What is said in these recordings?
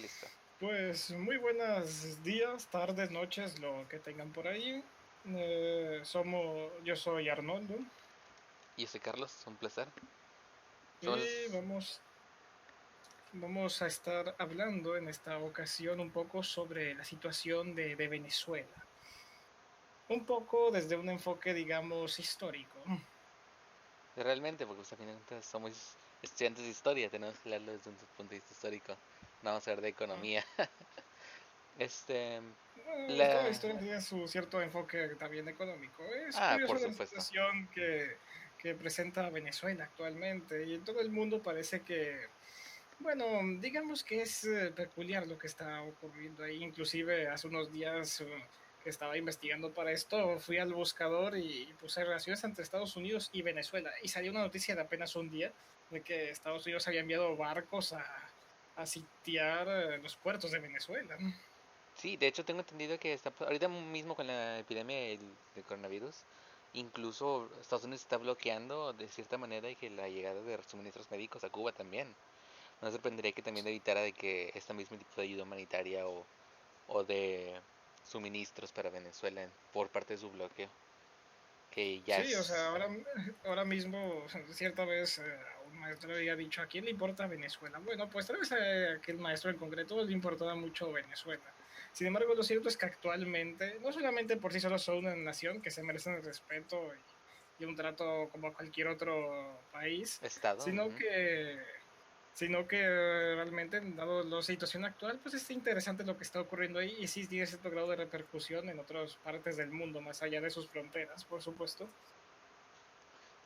Listo. Pues muy buenos días, tardes, noches, lo que tengan por ahí. Yo soy Arnoldo Yo soy Carlos, un placer. y Somos... vamos a estar hablando en esta ocasión un poco sobre la situación de Venezuela. Un poco desde un enfoque, digamos, histórico. Realmente, porque pues, a fin de cuentas somos estudiantes de historia, tenemos que leerlo desde un punto de vista histórico. No vamos a ver de economía. Este... Toda La... historia tiene su cierto enfoque también económico. Es Ah, curioso por la supuesto. situación que presenta Venezuela actualmente y en todo el mundo parece que, bueno, digamos que es peculiar lo que está ocurriendo ahí. Inclusive hace unos días que estaba investigando para esto, fui al buscador y puse relaciones entre Estados Unidos y Venezuela y salió una noticia de apenas un día de que Estados Unidos había enviado barcos a sitiar los puertos de Venezuela. Sí, de hecho tengo entendido que está ahorita mismo con la epidemia del coronavirus, incluso Estados Unidos está bloqueando de cierta manera que la llegada de suministros médicos a Cuba también. No sorprendería que también evitara de que esta misma tipo de ayuda humanitaria o de suministros para Venezuela por parte de su bloqueo, que ya Sí, o sea, es... ahora mismo, cierta vez un maestro había dicho, ¿a quién le importa Venezuela? Bueno, pues tal vez a aquel maestro en concreto le importaba mucho Venezuela. Sin embargo, lo cierto es que actualmente, no solamente por sí solo son una nación que se merecen el respeto y un trato como cualquier otro país, Estado. sino Ujú. que sino que realmente, dado la situación actual, pues es interesante lo que está ocurriendo ahí y sí tiene cierto grado de repercusión en otras partes del mundo, más allá de sus fronteras, por supuesto.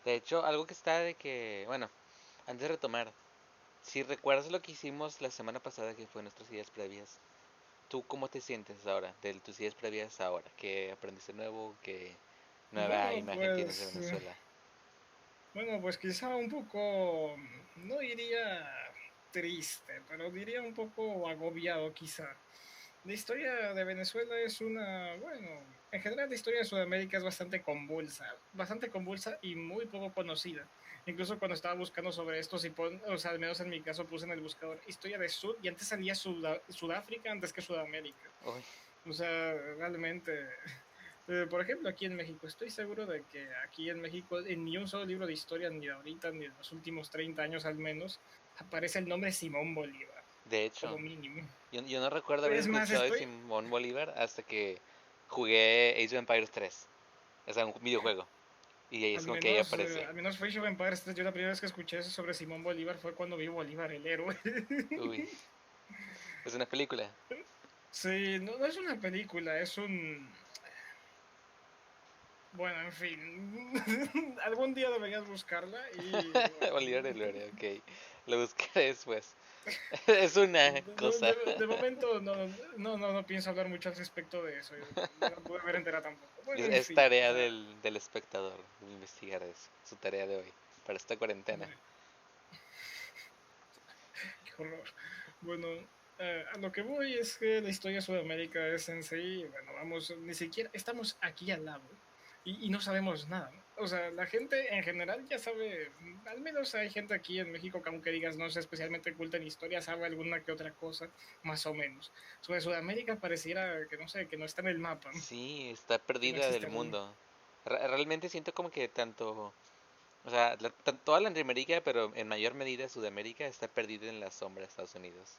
De hecho, algo que está de que, bueno, antes de retomar, si recuerdas lo que hicimos la semana pasada, que fue nuestras ideas previas, ¿tú cómo te sientes ahora, de tus ideas previas ahora? ¿Qué aprendiste nuevo? ¿Qué nueva Bueno, imagen tienes de pues, Venezuela? bueno, pues quizá un poco, no diría triste, pero diría un poco agobiado quizá. La historia de Venezuela es una, bueno, en general la historia de Sudamérica es bastante convulsa y muy poco conocida. Incluso cuando estaba buscando sobre esto, si o sea, al menos en mi caso puse en el buscador historia de Sud y antes salía Sudáfrica antes que Sudamérica. Uy, O sea, realmente, por ejemplo, aquí en México, estoy seguro de que aquí en México, en ni un solo libro de historia, ni de ahorita, ni de los últimos 30 años al menos, aparece el nombre Simón Bolívar, de hecho, como mínimo. yo no recuerdo haber Es más, escuchado de Simón Bolívar hasta que jugué Age of Empires 3. O sea, un videojuego. Y ahí es como que ahí aparece. al menos fue Age of Empires 3. Yo la primera vez que escuché eso sobre Simón Bolívar fue cuando vi Bolívar, el héroe. Uy, es una película. Sí, no, no es una película, es un... Bueno, en fin. Algún día deberías buscarla y Bolívar bueno. el héroe, ok. Lo buscaré después. Es una cosa. De momento no pienso hablar mucho al respecto de eso. Yo no pude ver entera tampoco. Bueno, en Es fin. O tarea sea, del espectador investigar eso. Su tarea de hoy. Para esta cuarentena. qué horror. Bueno, a lo que voy es que la historia de Sudamérica es en sí, bueno, vamos, ni siquiera estamos aquí al lado y no sabemos nada. O sea, la gente en general ya sabe, al menos hay gente aquí en México que aunque digas no es especialmente culta en historia, sabe alguna que otra cosa, más o menos. Sobre Sudamérica pareciera que no sé, que no está en el mapa, Sí, está que no perdida del existe aún. mundo. Realmente siento como que tanto... O sea, toda Latinoamérica, pero en mayor medida Sudamérica está perdida en la sombra de Estados Unidos.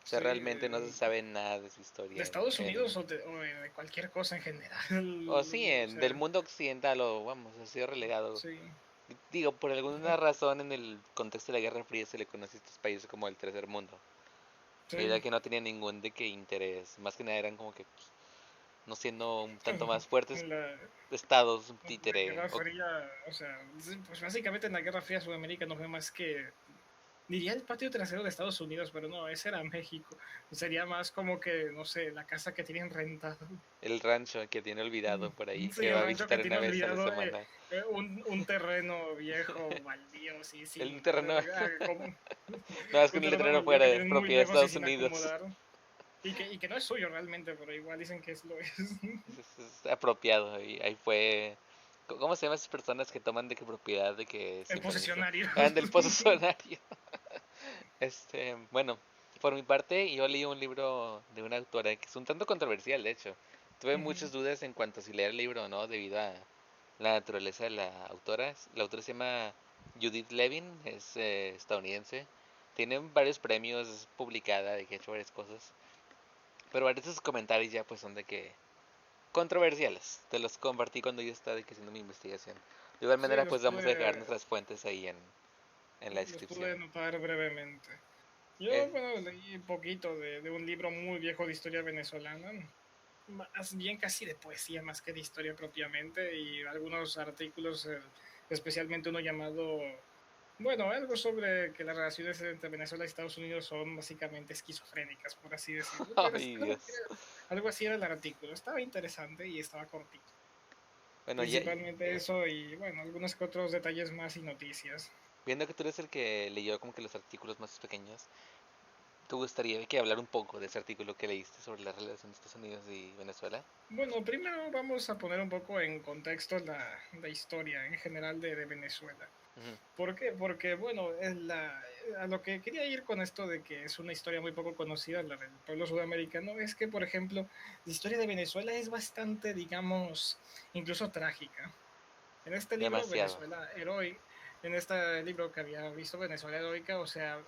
O sea, Sí, realmente no se sabe nada de su de historia. Estados Unidos o de cualquier cosa en general. O sí, O del sea, mundo occidental o vamos, ha sido relegado. sí. Digo, por alguna razón en el contexto de la Guerra Fría se le conoce a estos países como el tercer mundo. Debido Sí, a que no tenían ningún de qué interés. Más que nada eran como que, pues, no siendo un tanto más fuertes, la, estados la títere. Guerra Fría, o sea, sí, pues básicamente en la Guerra Fría Sudamérica no fue más que, diría el patio trasero de Estados Unidos, pero no, ese era México. Sería más como que, no sé, la casa que tienen rentada. El rancho que tiene olvidado por ahí, Sí, que el va a rancho que visitar una tiene vez a la olvidado semana. un terreno viejo, baldío, sí, El sin, terreno, como, no, es que un el terreno terreno baldío fuera que de tienen muy propiedad de lejos y Estados sin Unidos. acomodar. Y que no es suyo realmente, pero igual dicen que lo es. Es apropiado y ahí fue. ¿Cómo se llaman esas personas que toman de qué propiedad de que El sin permiso? posesionario. Ah, del posesionario. Bueno, Por mi parte, yo leí un libro de una autora que es un tanto controversial, de hecho. Tuve Ujú. muchas dudas en cuanto a si leer el libro o no, debido a la naturaleza de la autora. La autora se llama Judith Levin, es estadounidense. Tiene varios premios, es publicada, de que ha hecho varias cosas. Pero varios de sus comentarios ya pues son de que controversiales. Te los compartí cuando yo estaba de que haciendo mi investigación. De igual Sí, manera pues vamos a dejar nuestras fuentes ahí en la los descripción. pude notar brevemente. Eh, Yo, bueno, leí poquito de un libro muy viejo de historia venezolana, más bien casi de poesía más que de historia propiamente, y algunos artículos, especialmente uno llamado, bueno, algo sobre que las relaciones entre Venezuela y Estados Unidos son básicamente esquizofrénicas, por así decirlo, pero Ay, Dios. algo así era el artículo, estaba interesante y estaba cortito. Bueno, ya, Principalmente eso y, bueno, algunos que otros detalles más y noticias. viendo que tú eres el que leyó como que los artículos más pequeños, ¿te gustaría que hablar un poco de ese artículo que leíste sobre la relación de Estados Unidos y Venezuela? Bueno, primero vamos a poner un poco en contexto la historia en general de Venezuela. Ujú. ¿Por qué? Porque, bueno, a lo que quería ir con esto de que es una historia muy poco conocida, la del pueblo sudamericano, es que, por ejemplo, la historia de Venezuela es bastante, digamos, incluso trágica. En este libro, Demasiado. Venezuela Heroica, en este libro que había visto, Venezuela Heroica, o sea,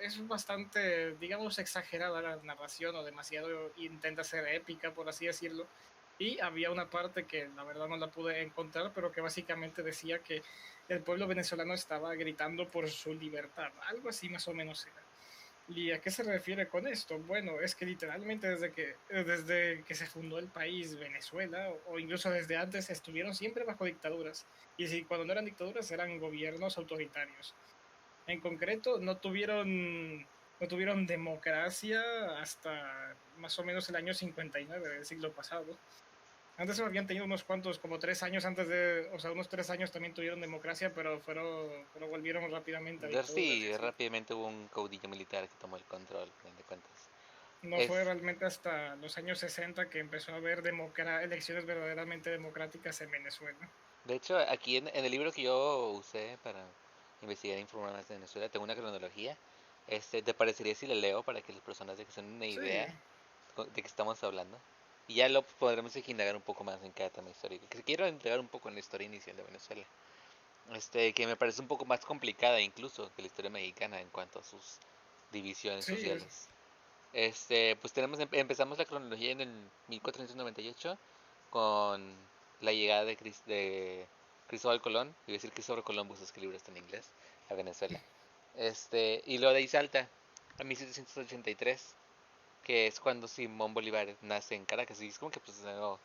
es bastante, digamos, exagerada la narración o demasiado intenta ser épica, por así decirlo. Y había una parte que la verdad no la pude encontrar, pero que básicamente decía que el pueblo venezolano estaba gritando por su libertad, algo así más o menos era. ¿Y a qué se refiere con esto? Bueno, es que literalmente desde que se fundó el país Venezuela, o incluso desde antes, estuvieron siempre bajo dictaduras. Y si cuando no eran dictaduras, eran gobiernos autoritarios. En concreto, no tuvieron democracia hasta más o menos el año 59 del siglo pasado. Antes habían tenido unos cuantos, como 3 años antes de, o sea, unos 3 años también tuvieron democracia, pero volvieron rápidamente a dictaduras y Sí, así. rápidamente hubo un caudillo militar que tomó el control, a fin de cuentas. No fue Es, realmente hasta los años 60 que empezó a haber elecciones verdaderamente democráticas en Venezuela. de hecho, aquí en el libro que yo usé para investigar e informar más de Venezuela, tengo una cronología. ¿Te parecería si le leo para que las personas de que se den una Sí, idea de qué estamos hablando? Y ya lo podremos indagar un poco más en cada tema histórico. Que quiero entregar un poco en la historia inicial de Venezuela. Que me parece un poco más complicada incluso que la historia mexicana en cuanto a sus divisiones sí, sociales. Pues empezamos la cronología en el 1498 con la llegada de Cristóbal Colón, iba a decir Cristóbal Columbus, es que el libro está en inglés, a Venezuela. Y luego de ahí salta a 1783, que es cuando Simón Bolívar nace en Caracas. Y es como que pues no,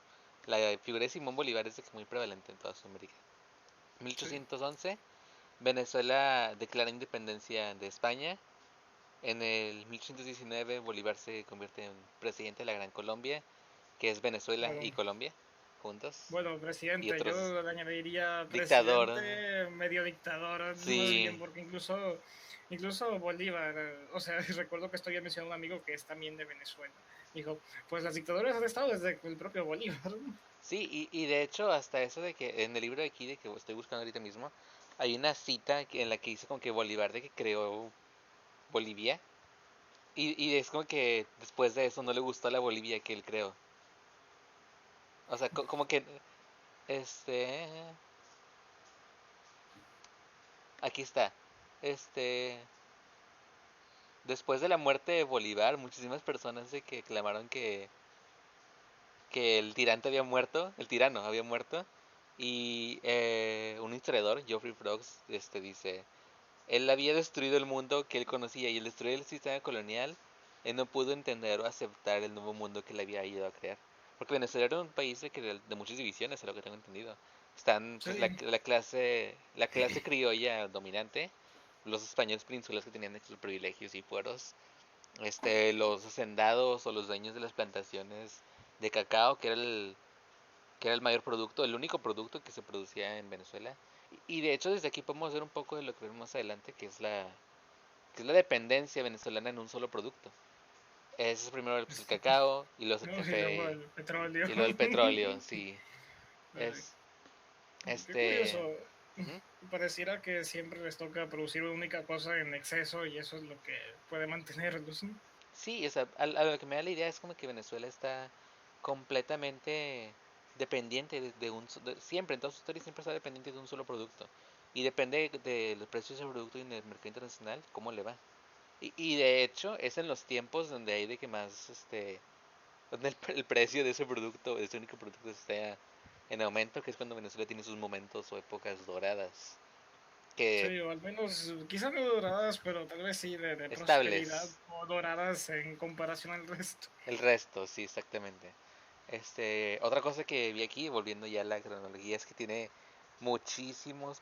la figura de Simón Bolívar es de que muy prevalente en toda Sudamérica. sí. 1811, Venezuela declara independencia de España. En el 1819 Bolívar se convierte en presidente de la Gran Colombia, que es Venezuela y Bueno, Colombia juntos. bueno, Y presidente, otros yo le añadiría dictador. presidente, medio dictador, más bien, Sí, porque incluso Bolívar, o sea, recuerdo que esto había mencionado un amigo que es también de Venezuela. Dijo, pues las dictaduras han estado desde el propio Bolívar. sí, y de hecho hasta eso de que en el libro de aquí de que estoy buscando ahorita mismo, hay una cita en la que dice como que Bolívar de que creó Bolivia. Y es como que después de eso no le gustó la Bolivia que él creó. O sea, como que este aquí está. Este Después de la muerte de Bolívar, muchísimas personas de que clamaron que el tirante había muerto, el tirano había muerto. Y un historiador, Geoffrey Frogs, dice, él había destruido el mundo que él conocía y al destruir el sistema colonial, él no pudo entender o aceptar el nuevo mundo que le había ido a crear. Porque Venezuela era un país de muchas divisiones, es lo que tengo entendido. Están pues Sí, la clase criolla dominante, los españoles peninsulas que tenían estos privilegios y fueros, los hacendados o los dueños de las plantaciones de cacao, que era el mayor producto, el único producto que se producía en Venezuela. Y de hecho desde aquí podemos ver un poco de lo que vemos más adelante, que es la dependencia venezolana en un solo producto. Ese es primero pues, el cacao, y luego el ¿no? Y luego café, el petróleo. y luego el petróleo, sí. Ay, Es, qué curioso. este, ujú. Pareciera que siempre les toca producir una única cosa en exceso y eso es lo que puede mantenerlos, ¿no? Sí, o sea, a lo que me da la idea es como que Venezuela está completamente dependiente de siempre, en toda su historia siempre está dependiente de un solo producto. Y depende del precio de ese producto y en el mercado internacional, cómo le va. Y de hecho, es en los tiempos donde hay de que más, donde el precio de ese producto, de ese único producto esté en aumento, que es cuando Venezuela tiene sus momentos o épocas doradas, que Sí, o al menos, quizás no doradas, pero tal vez sí de prosperidad estables. o doradas en comparación al resto. El resto, sí, exactamente. Otra cosa que vi aquí, volviendo ya a la cronología, es que tiene muchísimos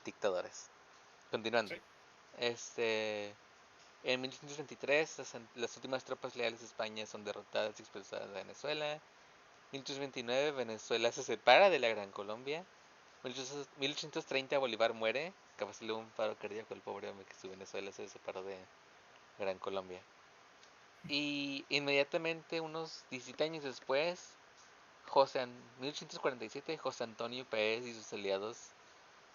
dictadores. Continuando. Sí. Este, en 1823, las últimas tropas leales de España son derrotadas y expulsadas de Venezuela. 1829, Venezuela se separa de la Gran Colombia. 1830, Bolívar muere. Capaz le dio un paro cardíaco el pobre hombre que su Venezuela se separó de Gran Colombia. Y inmediatamente, unos 17 años después, 1847, José Antonio Páez y sus aliados,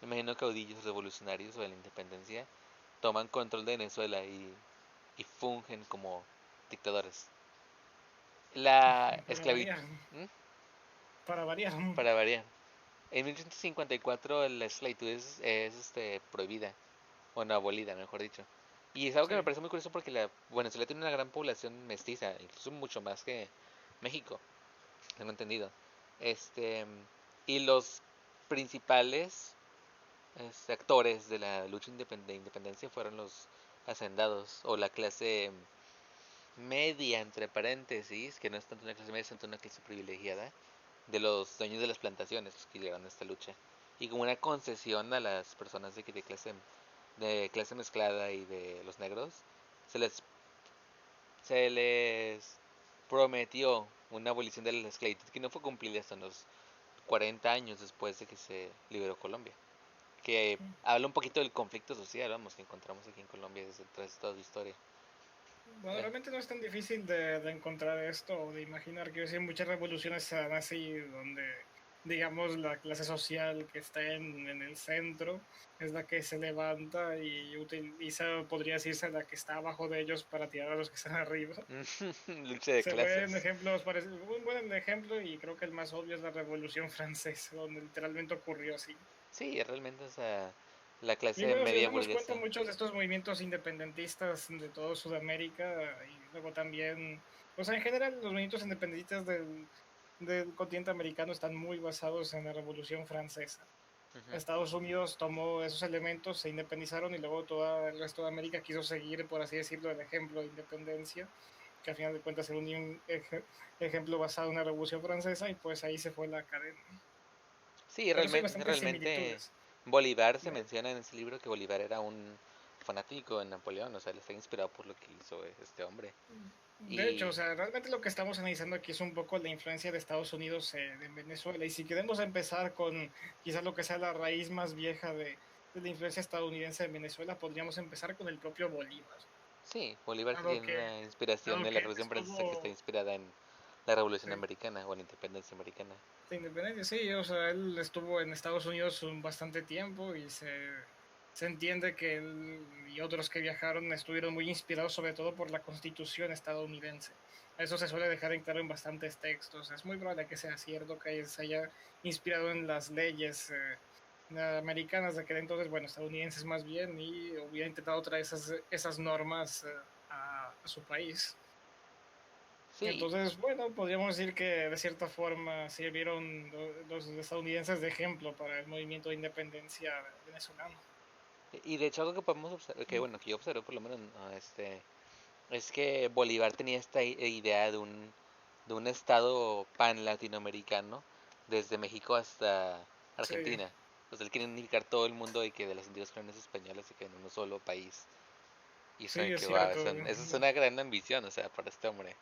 me imagino caudillos revolucionarios o de la independencia, toman control de Venezuela y fungen como dictadores. La Para esclavitud, variar, para variar. para variar. En 1854 la esclavitud es prohibida, bueno, abolida, mejor dicho. Y es algo que me Sí. parece muy curioso porque Venezuela tiene una gran población mestiza, incluso mucho más que México, tengo entendido. Este, y los principales actores de la lucha de independencia fueron los hacendados o la clase media, entre paréntesis, que no es tanto una clase media, es tanto una clase privilegiada, de los dueños de las plantaciones los que llegaron a esta lucha. Y como una concesión a las personas de clase mezclada y de los negros, se les, se les prometió una abolición de la esclavitud que no fue cumplida hasta los 40 años después de que se liberó Colombia. Que habla un poquito del conflicto social, vamos, que encontramos aquí en Colombia desde tras toda su historia. Bueno, Eh, realmente no es tan difícil de encontrar esto o de imaginar que muchas revoluciones se dan así, donde, digamos, la clase social que está en el centro es la que se levanta y utiliza, podría decirse, la que está abajo de ellos para tirar a los que están arriba. lucha de Se ven clases. ejemplos, un buen ejemplo y creo que el más obvio es la Revolución Francesa, donde literalmente ocurrió así. Sí, realmente es la Y clase bueno, si nos media damos cuenta, burguesa. muchos de estos movimientos independentistas de toda Sudamérica y luego también, o sea, en general los movimientos independentistas del continente americano están muy basados en la Revolución Francesa. Ujú. Estados Unidos tomó esos elementos, se independizaron y luego todo el resto de América quiso seguir, por así decirlo, el ejemplo de independencia, que al final de cuentas era un ejemplo basado en la Revolución Francesa y pues ahí se fue la cadena. Sí, Pero sí hay realmente, bastantes realmente similitudes. Bolívar se menciona en ese libro que Bolívar era un fanático de Napoleón, o sea, él está inspirado por lo que hizo este hombre. De hecho, Y o sea, realmente lo que estamos analizando aquí es un poco la influencia de Estados Unidos en Venezuela. Y si queremos empezar con quizás lo que sea la raíz más vieja de la influencia estadounidense en Venezuela, podríamos empezar con el propio Bolívar. sí, Bolívar sí Dado tiene que, una inspiración dado de la que él Revolución Francesa que está estuvo, inspirada en la Revolución sí, Americana o en la Independencia Americana. de independencia, sí, o sea, él estuvo en Estados Unidos un bastante tiempo y se entiende que él y otros que viajaron estuvieron muy inspirados sobre todo por la constitución estadounidense. Eso se suele dejar en claro en bastantes textos. Es muy probable que sea cierto que se haya inspirado en las leyes americanas de aquel entonces, bueno, estadounidenses más bien, y hubiera intentado traer esas normas a su país. Sí, Entonces, bueno, podríamos decir que de cierta forma sirvieron los estadounidenses de ejemplo para el movimiento de independencia venezolano. y de hecho algo que podemos observar, que bueno, que yo observé por lo menos, ¿no? Es que Bolívar tenía esta idea de un estado pan latinoamericano, desde México hasta Sí, Argentina. Pues él quería unificar todo el mundo y que de las antiguas colonias españolas se queden en un solo país. Y eso sí, de es que, wow, cierto. eso es una gran ambición, o sea, para este hombre.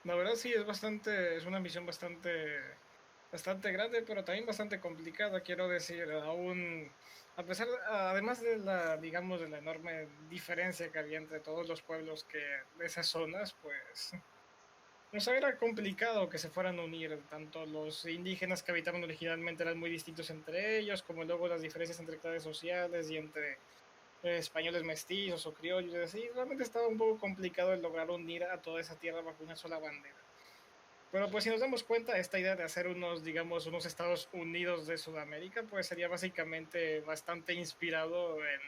La verdad sí, es una misión bastante grande, pero también bastante complicada, quiero decir, aún, además de digamos, de la enorme diferencia que había entre todos los pueblos de esas zonas, pues o sea, era complicado que se fueran a unir, tanto los indígenas que habitaban originalmente eran muy distintos entre ellos, como luego las diferencias entre clases sociales y entre españoles mestizos o criollos, así, realmente estaba un poco complicado el lograr unir a toda esa tierra bajo una sola bandera. Pero pues si nos damos cuenta, esta idea de hacer unos, digamos, unos Estados Unidos de Sudamérica, pues sería básicamente bastante inspirado en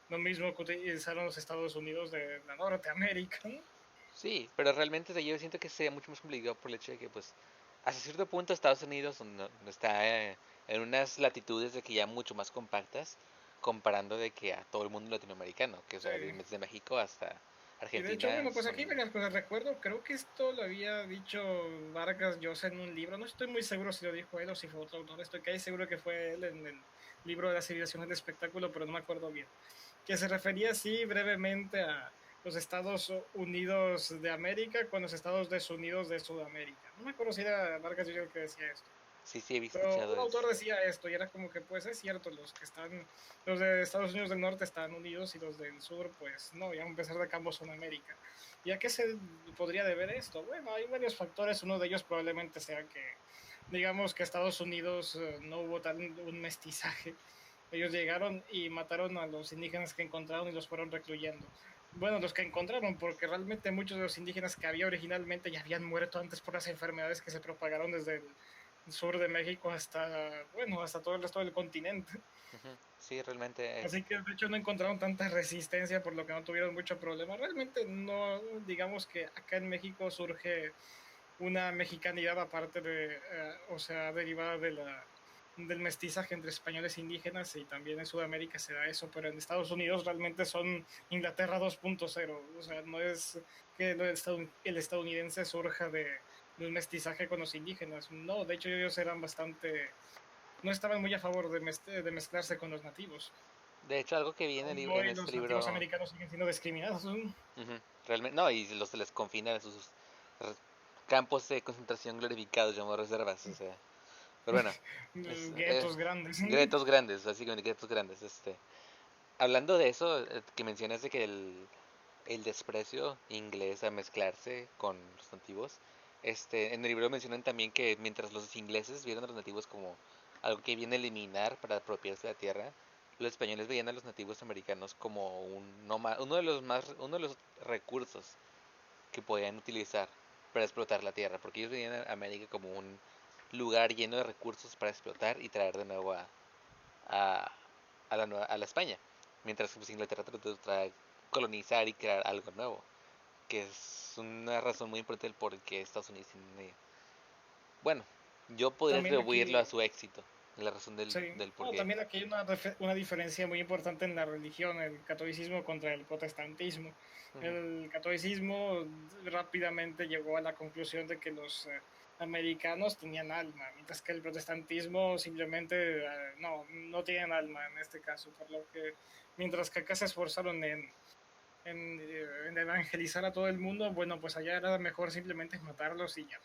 lo mismo que utilizaron los Estados Unidos de la Norteamérica, ¿no? Sí, pero realmente yo siento que sería mucho más complicado por el hecho de que, pues, hasta cierto punto Estados Unidos no está en unas latitudes de que ya mucho más compactas, comparando de que a todo el mundo latinoamericano, que o Sí. sea, desde México hasta Y de hecho, Argentina bueno, pues aquí hay son... varias cosas. Recuerdo, creo que esto lo había dicho Vargas Llosa en un libro. No estoy muy seguro si lo dijo él o si fue otro autor. Estoy casi seguro que fue él en el libro de la civilización del espectáculo, pero no me acuerdo bien. Que se refería así brevemente a los Estados Unidos de América con los Estados Unidos de Sudamérica. No me acuerdo si era Vargas Llosa el que decía esto. Sí, sí, he Pero escuchado un eso. autor decía esto y era como que pues es cierto, los de Estados Unidos del Norte están unidos y los del sur pues no, ya a pesar de que ambos son América. ¿Y a qué se podría deber esto? Bueno, hay varios factores, uno de ellos probablemente sea que digamos que Estados Unidos no hubo tal un mestizaje. Ellos llegaron y mataron a los indígenas que encontraron y los fueron recluyendo. Bueno, los que encontraron, porque realmente muchos de los indígenas que había originalmente ya habían muerto antes por las enfermedades que se propagaron desde el sur de México hasta, bueno, hasta todo el resto del continente. Ujú. Sí, realmente, Así que de hecho no encontraron tanta resistencia, por lo que no tuvieron mucho problema. Realmente no, digamos que acá en México surge una mexicanidad aparte de, o sea, derivada de del mestizaje entre españoles e indígenas y también en Sudamérica se da eso, pero en Estados Unidos realmente son Inglaterra 2.0, o sea, no es que el estadounidense surja de un mestizaje con los indígenas, no, de hecho ellos eran bastante, no estaban muy a favor de mezclarse con los nativos. de hecho, algo que vi Aún en hoy este los nativos libro, americanos siguen siendo discriminados. ujú, realmente, no, y los se les confina a sus re- campos de concentración glorificados, llamados reservas, o sea, pero bueno, es, Guetos grandes. gretos grandes, básicamente gretos grandes, hablando de eso, que mencionas de que el desprecio inglés a mezclarse con los nativos. En el libro mencionan también que mientras los ingleses vieron a los nativos como algo que viene a eliminar para apropiarse de la tierra, los españoles veían a los nativos americanos como uno de los recursos que podían utilizar para explotar la tierra, porque ellos veían a América como un lugar lleno de recursos para explotar y traer de nuevo a, a la España, mientras que pues, Inglaterra trató de colonizar y crear algo nuevo, que es una razón muy importante del por qué Estados Unidos tiene... Bueno, yo podría También atribuirlo a aquí, su éxito, la razón sí. del por Bueno, qué. también aquí hay una diferencia muy importante en la religión, el catolicismo contra el protestantismo. Ujú. El catolicismo rápidamente llegó a la conclusión de que los americanos tenían alma, mientras que el protestantismo simplemente no tienen alma en este caso, por lo que mientras que acá se esforzaron en evangelizar a todo el mundo, bueno, pues allá era mejor simplemente matarlos y ya,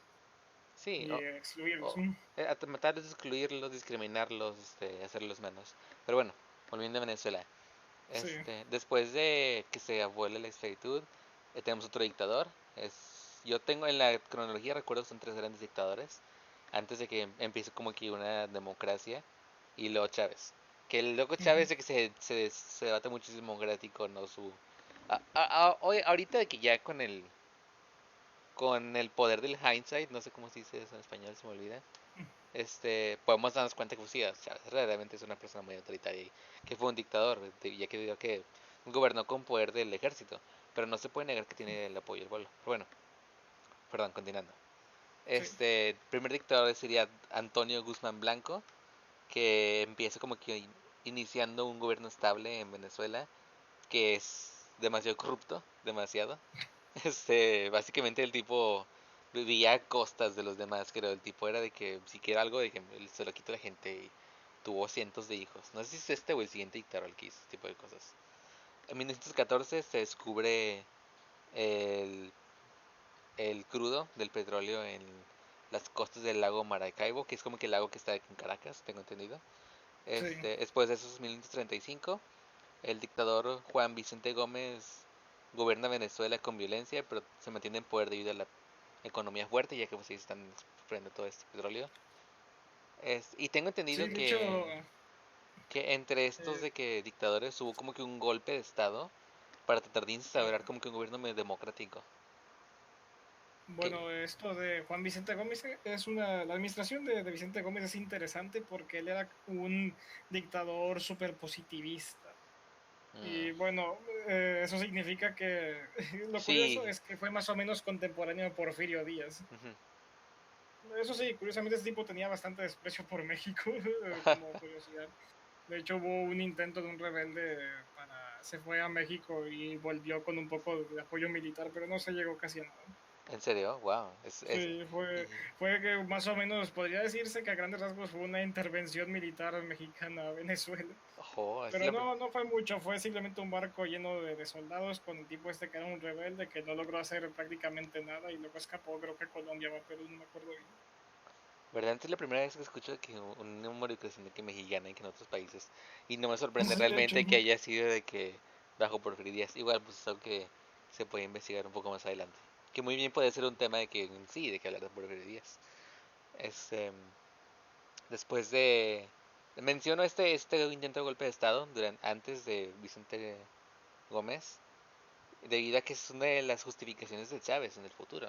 Sí, y excluirlos. o, matarlos, excluirlos, discriminarlos, hacerlos menos. Pero bueno, volviendo a Venezuela. Sí. Después de que se abole la esclavitud, tenemos otro dictador. Yo tengo en la cronología, recuerdo, son tres grandes dictadores. Antes de que empiece como que una democracia. Y luego Chávez. Que el loco Ujú. Chávez de que se debate muchísimo gratis, ¿no? Hoy, ahorita de que ya con el poder del hindsight, no sé cómo se dice eso en español, se me olvida. Podemos darnos cuenta que pues, sí, Chávez realmente es una persona muy autoritaria y que fue un dictador, ya que digo que gobernó con poder del ejército, pero no se puede negar que tiene el apoyo del pueblo. Pero bueno, perdón, continuando. Sí. Primer dictador sería Antonio Guzmán Blanco, que empieza como que iniciando un gobierno estable en Venezuela, que es demasiado corrupto, demasiado. Básicamente el tipo vivía a costas de los demás, creo. El tipo era de que si quiere algo, de que él se lo quita a la gente y tuvo cientos de hijos. No sé si es este o el siguiente dictador el que hizo este tipo de cosas. En 1914 se descubre el, el crudo del petróleo en las costas del lago Maracaibo, que es como que el lago que está en Caracas, tengo entendido. Sí. Después de esos 1935, el dictador Juan Vicente Gómez gobierna Venezuela con violencia, pero se mantiene en poder debido a la economía fuerte, ya que pues ellos están explotando todo este petróleo. Y tengo Sí, entendido de hecho, que... Que entre estos Eh, de que dictadores hubo como que un golpe de estado para tratar de instaurar ah, como que un gobierno medio democrático. Que bueno, esto de Juan Vicente Gómez la administración de Vicente Gómez es interesante porque él era un dictador súper positivista. mm, Y bueno, eso significa que lo curioso sí, es que fue más o menos contemporáneo de Porfirio Díaz. ujú. Eso sí, curiosamente este tipo tenía bastante desprecio por México, como curiosidad. De hecho, hubo un intento de un rebelde se fue a México y volvió con un poco de apoyo militar, pero no se llegó casi a nada. ¿En serio? Wow. Sí, Y, fue que más o menos podría decirse que a grandes rasgos fue una intervención militar mexicana a Venezuela. ojo, Pero no fue mucho, fue simplemente un barco lleno de soldados con el tipo este que era un rebelde que no logró hacer prácticamente nada y luego escapó, creo que a Colombia o a Perú, no me acuerdo bien. ¿verdad? Es la primera vez que escucho que un número de que mexicana y que en otros países. Y no me sorprende Sí, de hecho, realmente que haya sido de que bajo Porfirio Díaz. Igual, pues es algo que se puede investigar un poco más adelante. Que muy bien puede ser un tema de que sí, de que hablar de Porfirio Díaz. Este, después de... Menciono este intento de golpe de Estado antes de Vicente Gómez, debido a que es una de las justificaciones de Chávez en el futuro,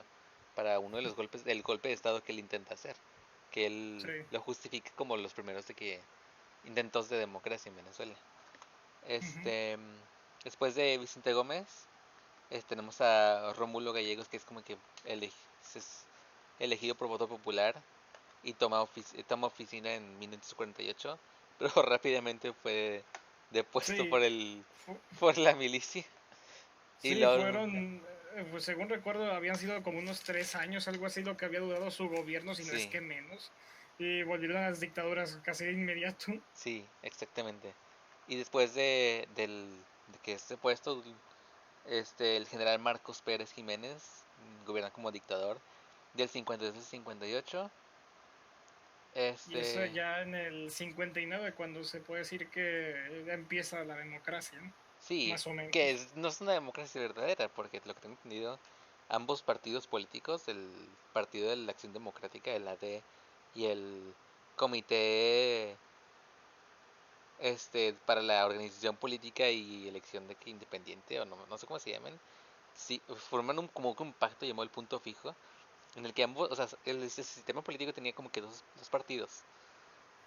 para uno de los golpes, del golpe de Estado que él intenta hacer, que sí. él lo justifica como los primeros de que intentos de democracia en Venezuela. Ujú. Este, después de Vicente Gómez, tenemos a Rómulo Gallegos, que es como que ele- es elegido por voto popular y toma oficina en 1948, pero rápidamente fue depuesto Sí, fu- por la milicia. Y sí, luego, fueron, pues según recuerdo, habían sido como unos 3 años, algo así, lo que había durado su gobierno, si no es sí, que menos. Y volvieron a las dictaduras casi de inmediato. sí, exactamente. Y después de que este puesto, el general Marcos Pérez Jiménez gobierna como dictador del 53 al 58. Y eso Este, ya en el 59, cuando se puede decir que ya empieza la democracia, ¿no? sí, Más o que menos. no es una democracia verdadera, porque lo que tengo entendido, ambos partidos políticos, el Partido de la Acción Democrática, el AD, y el Comité para la Organización Política y Elección de que Independiente, o no sé cómo se llaman, sí, forman como que un pacto llamado el Punto Fijo, en el que ambos, o sea, ese sistema político tenía como que dos partidos.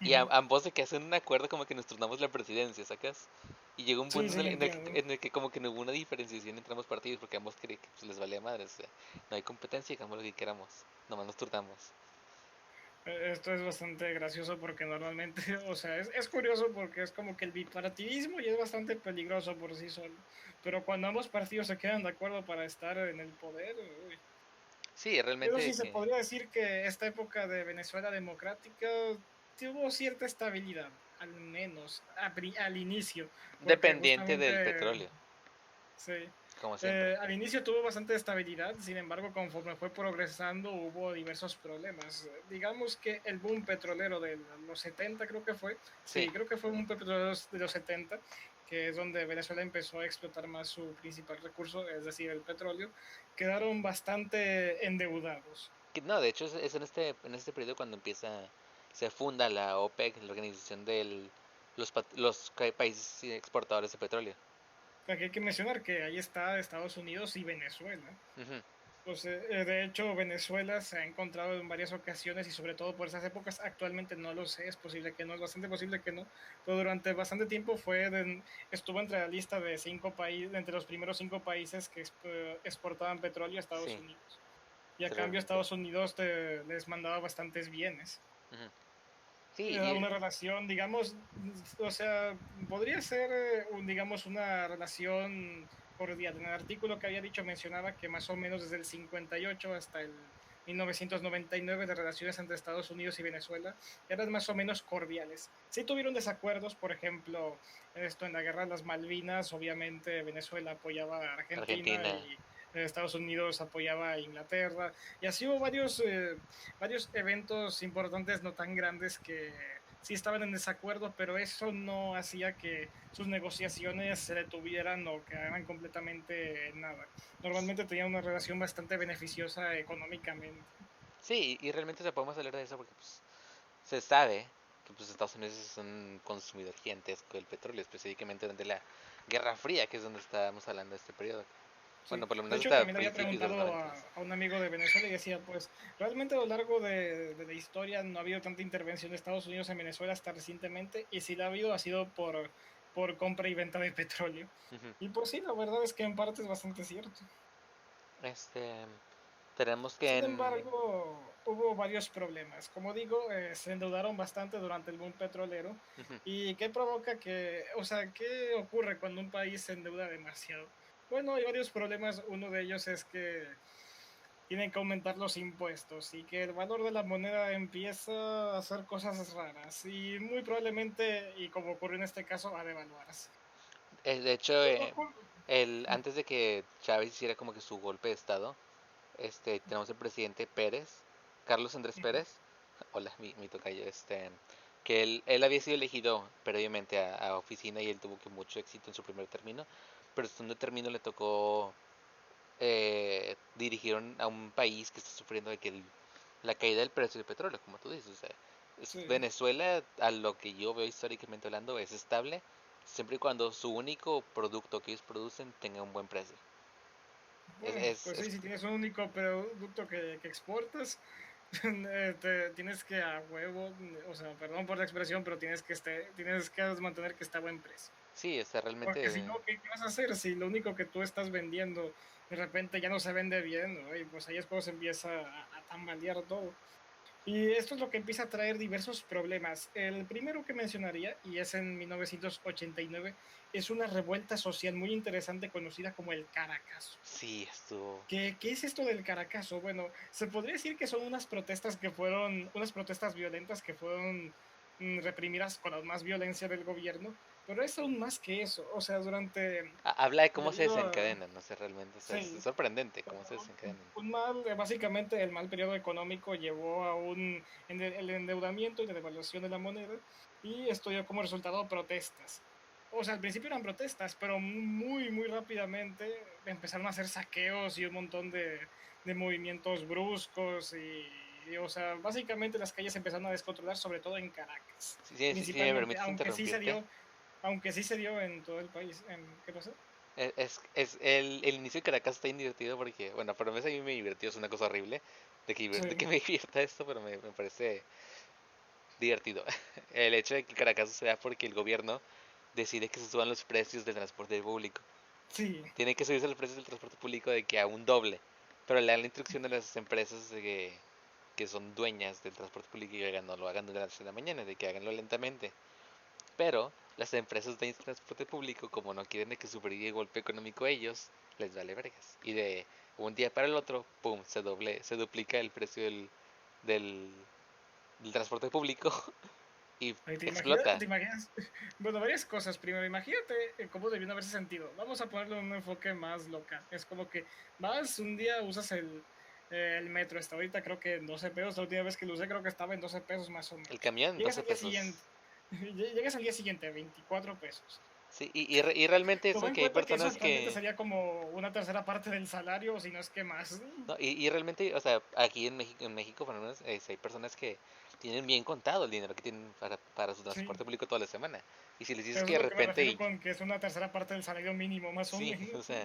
Y Ujú. ambos de que hacen un acuerdo como que nos turnamos la presidencia, ¿sacas? Y llegó un Sí, punto sí, entiendo. en el que como que no hubo una diferenciación entre ambos partidos porque ambos creen que pues, les valía madre, o sea, no hay competencia y hagamos lo que queramos, nomás nos turnamos. Esto es bastante gracioso porque normalmente, o sea, es curioso porque es como que el bipartidismo ya es bastante peligroso por sí solo. Pero cuando ambos partidos se quedan de acuerdo para estar en el poder, uy. Sí, Eso realmente sí, se que podría decir que esta época de Venezuela democrática tuvo cierta estabilidad, al menos al inicio, porque dependiente del justamente, petróleo, sí, como siempre. al inicio tuvo bastante estabilidad, sin embargo, conforme fue progresando hubo diversos problemas. Digamos que el boom petrolero de los 70 creo que fue, Sí, sí, creo que fue un petrolero de los 70, que es donde Venezuela empezó a explotar más su principal recurso, es decir, el petróleo, quedaron bastante endeudados. no, de hecho es en este periodo cuando se funda la OPEC, la organización de los países exportadores de petróleo. Aquí hay que mencionar que ahí está Estados Unidos y Venezuela. Ujú. Pues, de hecho, Venezuela se ha encontrado en varias ocasiones y sobre todo por esas épocas, actualmente no lo sé, es posible que no, es bastante posible que no, pero durante bastante tiempo estuvo entre la lista de 5 países, entre los primeros 5 países que exportaban petróleo a Estados Sí, Unidos. Y a sí, cambio realmente. Estados Unidos les mandaba bastantes bienes. Ujú. Sí, Era una relación, digamos, o sea, podría ser, digamos, una relación cordial. En el artículo que había dicho mencionaba que más o menos desde el 58 hasta el 1999 de relaciones entre Estados Unidos y Venezuela eran más o menos cordiales. Sí tuvieron desacuerdos, por ejemplo, en la guerra de las Malvinas, obviamente Venezuela apoyaba a Argentina Argentina. y Estados Unidos apoyaba a Inglaterra. Y así hubo varios eventos importantes no tan grandes que sí estaban en desacuerdo, pero eso no hacía que sus negociaciones se detuvieran o quedaran completamente en nada. Normalmente tenían una relación bastante beneficiosa económicamente. Sí, y realmente se podemos hablar de eso porque pues, se sabe pues Estados Unidos es un consumidor gigantesco del petróleo, específicamente durante la Guerra Fría, que es donde estábamos hablando de este periodo. Sí, Bueno, por lo de menos hecho hasta también le había principios de los preguntado 90. a un amigo de Venezuela y decía, pues realmente a lo largo de la historia no ha habido tanta intervención de Estados Unidos en Venezuela hasta recientemente y si la ha habido ha sido por compra y venta de petróleo. Ujú. Y pues sí, la verdad es que en parte es bastante cierto. Este, tenemos que Sin en... embargo, hubo varios problemas. Como digo, se endeudaron bastante durante el boom petrolero. Ujú. ¿Y qué provoca que, o sea, qué ocurre cuando un país se endeuda demasiado? Bueno, hay varios problemas. Uno de ellos es que tienen que aumentar los impuestos y que el valor de la moneda empieza a hacer cosas raras y muy probablemente, y como ocurrió en este caso, a devaluarse. De hecho, Luego ocurre- antes de que Chávez hiciera como que su golpe de estado, tenemos el presidente Pérez, Carlos Andrés Pérez, hola, mi tocayo, que él había sido elegido previamente a oficina y él tuvo que mucho éxito en su primer término, pero en su segundo término le tocó dirigir a un país que está sufriendo de que la caída del precio del petróleo, como tú dices, o sea, Sí. Venezuela, a lo que yo veo históricamente hablando, es estable siempre y cuando su único producto que ellos producen tenga un buen precio. Es, Bueno, es, pues es sí, si tienes un único producto que exportas, tienes que a huevo, o sea, perdón por la expresión, pero tienes que mantener que está a buen precio. sí, Porque si realmente. no, ¿qué vas a hacer? Si lo único que tú estás vendiendo de repente ya no se vende bien, ¿no? Y pues ahí es cuando se empieza a tambalear todo. Y esto es lo que empieza a traer diversos problemas. El primero que mencionaría, y es en 1989, es una revuelta social muy interesante conocida como el Caracazo. Sí, estuvo. ¿Qué es esto del Caracazo? Bueno, se podría decir que son unas protestas unas protestas violentas que fueron reprimidas con la más violencia del gobierno, pero es aún más que eso. O sea, Habla de cómo se debido a, desencadenan, no sé, realmente, o sea, es sí, sorprendente cómo se desencadenan. un mal, básicamente el mal periodo económico llevó a el endeudamiento y la devaluación de la moneda y esto dio como resultado protestas. O sea, al principio eran protestas, pero muy rápidamente empezaron a hacer saqueos y un montón de movimientos bruscos o sea, básicamente las calles empezaron a descontrolar, sobre todo en Caracas, Si me principalmente, permites interrumpirte, aunque sí se dio en todo el país. ¿Qué pasó? el inicio de Caracas está bien divertido porque, bueno, por lo menos a mí me divirtió, es una cosa horrible Sí, de que me divierta esto, pero me parece divertido. El hecho de que Caracas sea porque el gobierno decide que se suban los precios del transporte público. sí. Tiene que subirse los precios del transporte público de que a un doble, pero le dan la instrucción a las empresas de que son dueñas del transporte público y que no lo hagan durante la mañana, de que haganlo lentamente. Pero las empresas de transporte público, como no quieren de que sufrir el golpe económico ellos, les vale vergas. Y de un día para el otro, pum, se duplica el precio del, del transporte público y Ay, explota. te imaginas, bueno, varias cosas. Primero, imagínate cómo debió no haberse sentido. Vamos a ponerlo en un enfoque más local. Es como que vas un día, usas el metro. Hasta ahorita creo que en 12 pesos. La última vez que lo usé creo que estaba en 12 pesos más o El menos. camión, Llegas 12 al día pesos. siguiente. Llegas al día siguiente, 24 pesos. Sí, y realmente eso Toma en que hay cuenta que eso personas actualmente que... sería como una tercera parte del salario, o si no es que más. No, y realmente, o sea, aquí en México por lo menos, hay personas que tienen bien contado el dinero que tienen para su Sí, transporte público toda la semana. Y si les dices eso que es de lo que me repente, refiero con que es una tercera parte del salario mínimo, más o sí, menos. o sea,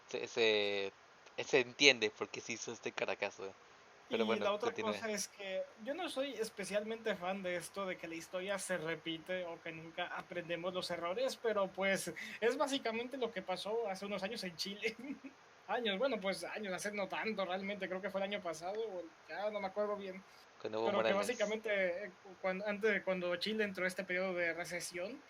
se, se, se entiende por qué se hizo este caracazo. Pero Y bueno, la otra continúe. cosa es que yo no soy especialmente fan de esto de que la historia se repite o que nunca aprendemos los errores, pero pues es básicamente lo que pasó hace unos años en Chile. Años, bueno, pues años, hace no tanto realmente, creo que fue el año pasado, o ya no me acuerdo bien, Con Evo pero que Morales. básicamente cuando Chile entró a este periodo de recesión,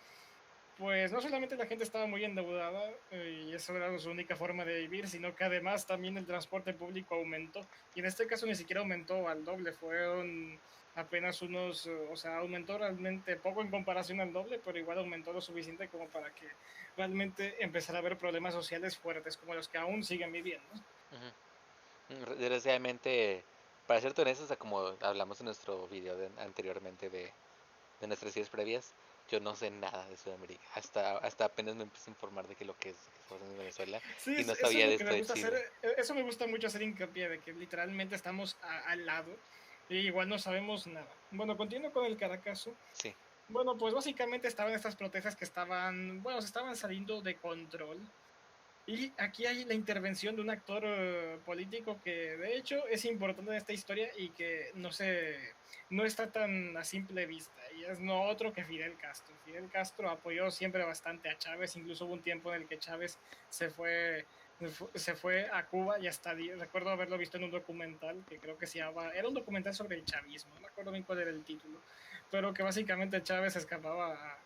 pues no solamente la gente estaba muy endeudada y eso era su única forma de vivir, sino que además también el transporte público aumentó. Y en este caso ni siquiera aumentó al doble, fueron apenas o sea, aumentó realmente poco en comparación al doble, pero igual aumentó lo suficiente como para que realmente empezara a haber problemas sociales fuertes como los que aún siguen viviendo. Ujú. Desgraciadamente, para ser honestos, o sea, como hablamos en nuestro video anteriormente de nuestras ideas previas, yo no sé nada de Sudamérica. Hasta apenas me empecé a informar de que lo que está pasando en Venezuela Sí, y no eso es sabía de lo que esto me de gusta hacer, Chile. eso me gusta mucho hacer hincapié de que literalmente estamos al lado. Y igual no sabemos nada. Bueno, continúo con el Caracazo. Sí. Bueno, pues básicamente estaban estas protestas que estaban, bueno, se estaban saliendo de control. Y aquí hay la intervención de un actor político que de hecho es importante en esta historia y que no está tan a simple vista. Y es no otro que Fidel Castro. Fidel Castro apoyó siempre bastante a Chávez, incluso hubo un tiempo en el que Chávez se fue, se fue a Cuba y hasta recuerdo haberlo visto en un documental que creo que se llamaba, era un documental sobre el chavismo, no me acuerdo bien cuál era el título, pero que básicamente Chávez escapaba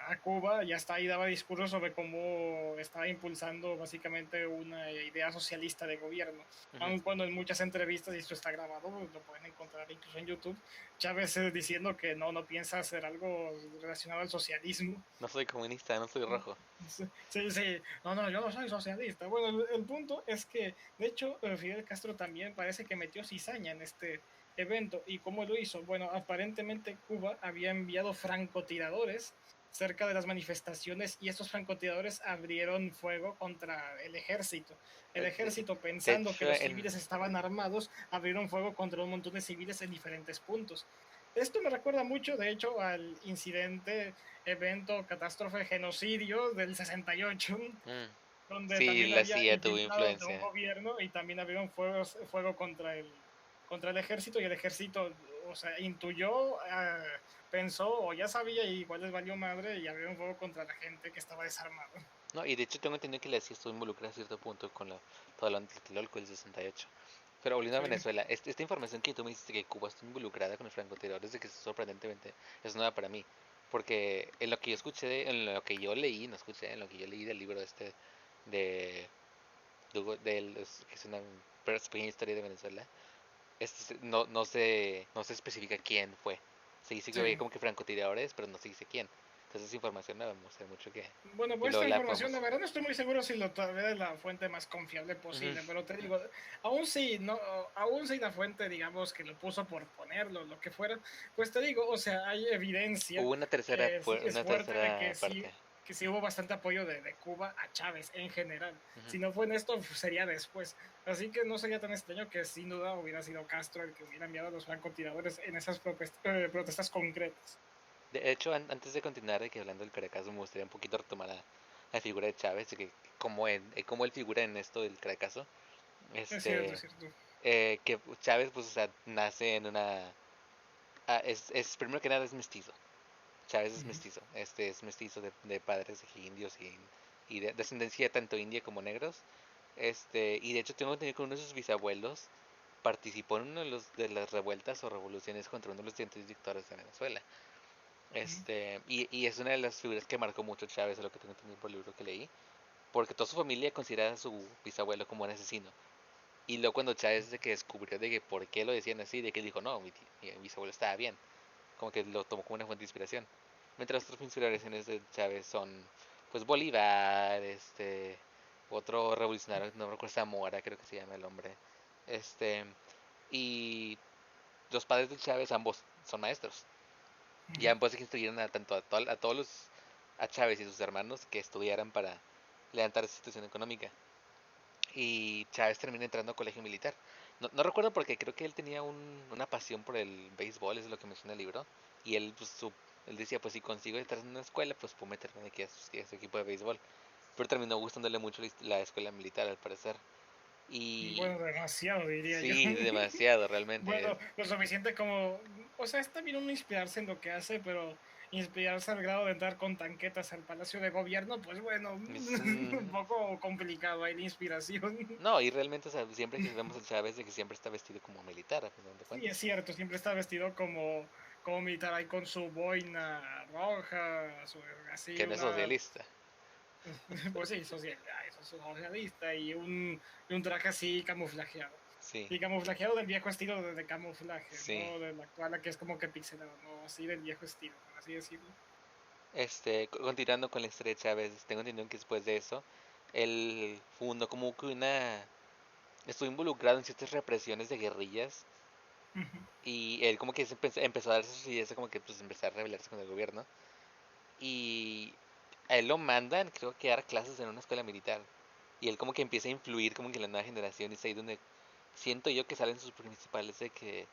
a Cuba y hasta ahí daba discursos sobre cómo estaba impulsando básicamente una idea socialista de gobierno. Ujú. Aun cuando en muchas entrevistas, y esto está grabado, lo pueden encontrar incluso en YouTube, Chávez diciendo que no piensa hacer algo relacionado al socialismo. No soy comunista, no soy rojo. Sí, sí, no, yo no soy socialista. Bueno, el punto es que, de hecho, Fidel Castro también parece que metió cizaña en este evento. ¿Y cómo lo hizo? Bueno, aparentemente Cuba había enviado francotiradores cerca de las manifestaciones y estos francotiradores abrieron fuego contra el ejército. El Eh, De, ejército, de pensando que hecho, los civiles estaban armados, abrieron fuego contra un montón de civiles en diferentes puntos. Esto me recuerda mucho, de hecho, al incidente, evento, catástrofe, genocidio del 68, mm, donde sí, también la había CIA tuvo infiltrados de un influencia. gobierno y también abrieron fuego contra el ejército y el ejército, o sea, intuyó, pensó o ya sabía y igual les valió madre y abrieron fuego contra la gente que estaba desarmada. No, y de hecho tengo entendido que la CIA estuvo involucrada a cierto punto con todo lo antitlolco del 68. Pero volviendo a Sí. Venezuela, esta información que tú me dijiste que Cuba está involucrada con los francotiradores, de que sorprendentemente es nueva para mí. Porque en lo que yo escuché, en lo que yo leí, no escuché, en lo que yo leí del libro este de, que es una pequeña historia de Venezuela, no se especifica quién fue. Se dice que había Sí. como que francotiradores, pero no se dice quién. Entonces esa información me gustaría mucho Bueno, que pues luego esta la información, la podamos. verdad no estoy muy seguro si lo todavía es la fuente más confiable Ujú. posible, pero te digo, aún si no, aún si la fuente, digamos, que lo puso por ponerlo, lo que fuera, pues te digo, o sea, hay evidencia Hubo que sí es una fuerte de tercera parte. que sí hubo bastante apoyo de Cuba a Chávez en general. Ujú. Si no fue en esto, pues, sería después. Así que no sería tan extraño que sin duda hubiera sido Castro el que hubiera enviado a los francotiradores en esas protestas concretas. De hecho, antes de continuar, de que hablando del Caracazo, me gustaría un poquito retomar la figura de Chávez, de que cómo él figura en esto del Caracazo. Es cierto, es Este, cierto. que Chávez, pues, o sea, nace en una... primero que nada es mestizo. Chávez es Ujú, mestizo. Es mestizo de padres indios y de descendencia tanto india como negros. Y de hecho tengo entendido que uno de sus bisabuelos participó en uno de las revueltas o revoluciones contra uno de los distintos dictadores de Venezuela. ujú, Y es una de las figuras que marcó mucho Chávez, a lo que tengo entendido por el libro que leí, porque toda su familia considera a su bisabuelo como un asesino. Y luego cuando Chávez de que descubrió de que por qué lo decían así, de que dijo, no, mi bisabuelo estaba bien, como que lo tomó como una fuente de inspiración. Mientras otras inspiraciones de Chávez son, pues, Bolívar, otro revolucionario, no recuerdo, Zamora, creo que se llama el hombre, este, y los padres de Chávez ambos son maestros. Y ujú. ambos se instruyeron a todos a Chávez y sus hermanos que estudiaran para levantar esa situación económica. Y Chávez termina entrando a colegio militar. No recuerdo porque creo que él tenía una pasión por el béisbol, es lo que menciona el libro. Y él, pues, él decía, pues si consigo entrar en una escuela, pues puedo meterme aquí a su equipo de béisbol. Pero terminó gustándole mucho la escuela militar, al parecer. Y Bueno, demasiado diría yo. sí, demasiado, realmente. Bueno, lo suficiente como, o sea, está bien uno inspirarse en lo que hace, pero inspirarse al grado de entrar con tanquetas al Palacio de Gobierno, pues bueno, un poco complicado ahí la inspiración. No, y realmente, o sea, siempre que vemos a Chávez, de que siempre está vestido como militar, a final de Sí, es cuentas. cierto, siempre está vestido como militar ahí con su boina roja, Que así no es una, socialista. pues sí, eso es socialista y un traje así camuflajeado. Sí, Y camuflajeado del viejo estilo de camuflaje, sí. no del actual que es como que pixelado, no, así del viejo estilo, por así decirlo. Continuando con la historia de Chávez, tengo entendido que después de eso, él fundó como que estuvo involucrado en ciertas represiones de guerrillas Ujú, y él como que empezó a darse sus ideas, como que pues empezar a rebelarse con el gobierno y a él lo mandan, creo que a dar clases en una escuela militar y él como que empieza a influir como que en la nueva generación y es ahí donde siento yo que salen sus principales de que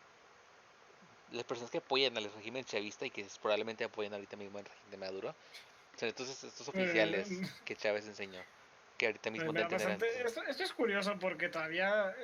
las personas que apoyan al régimen chavista y que probablemente apoyan ahorita mismo al régimen de Maduro, son estos oficiales Eh, que Chávez enseñó, que ahorita mismo Me da deben tener bastante. antes. Esto es curioso porque todavía.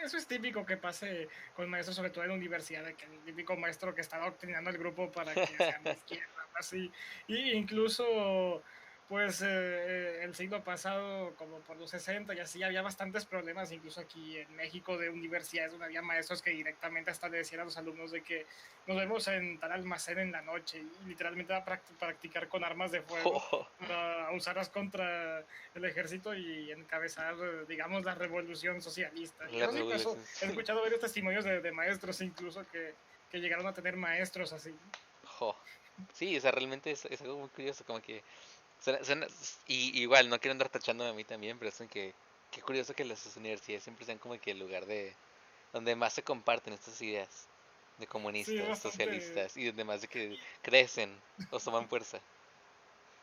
Eso es típico que pase con maestros, sobre todo en la universidad, de que el típico maestro que está adoctrinando al grupo para que sean de izquierda, así. Y incluso, pues, el siglo pasado, como por los 60 y así, había bastantes problemas, incluso aquí en México, de universidades donde había maestros que directamente hasta le decían a los alumnos de que nos vemos en tal almacén en la noche y literalmente a practicar con armas de fuego para usarlas contra el ejército y encabezar, digamos, la revolución socialista. Y La eso sí pasó. revolución, He sí. escuchado varios testimonios de maestros incluso que llegaron a tener maestros así. Jo. Sí, o sea, realmente es algo muy curioso, como que y igual, no quiero andar tachando a mí también, pero es en que qué curioso que las universidades siempre sean como que el lugar de donde más se comparten estas ideas de Sí, es comunistas, bastante. socialistas y donde más de que crecen o toman fuerza.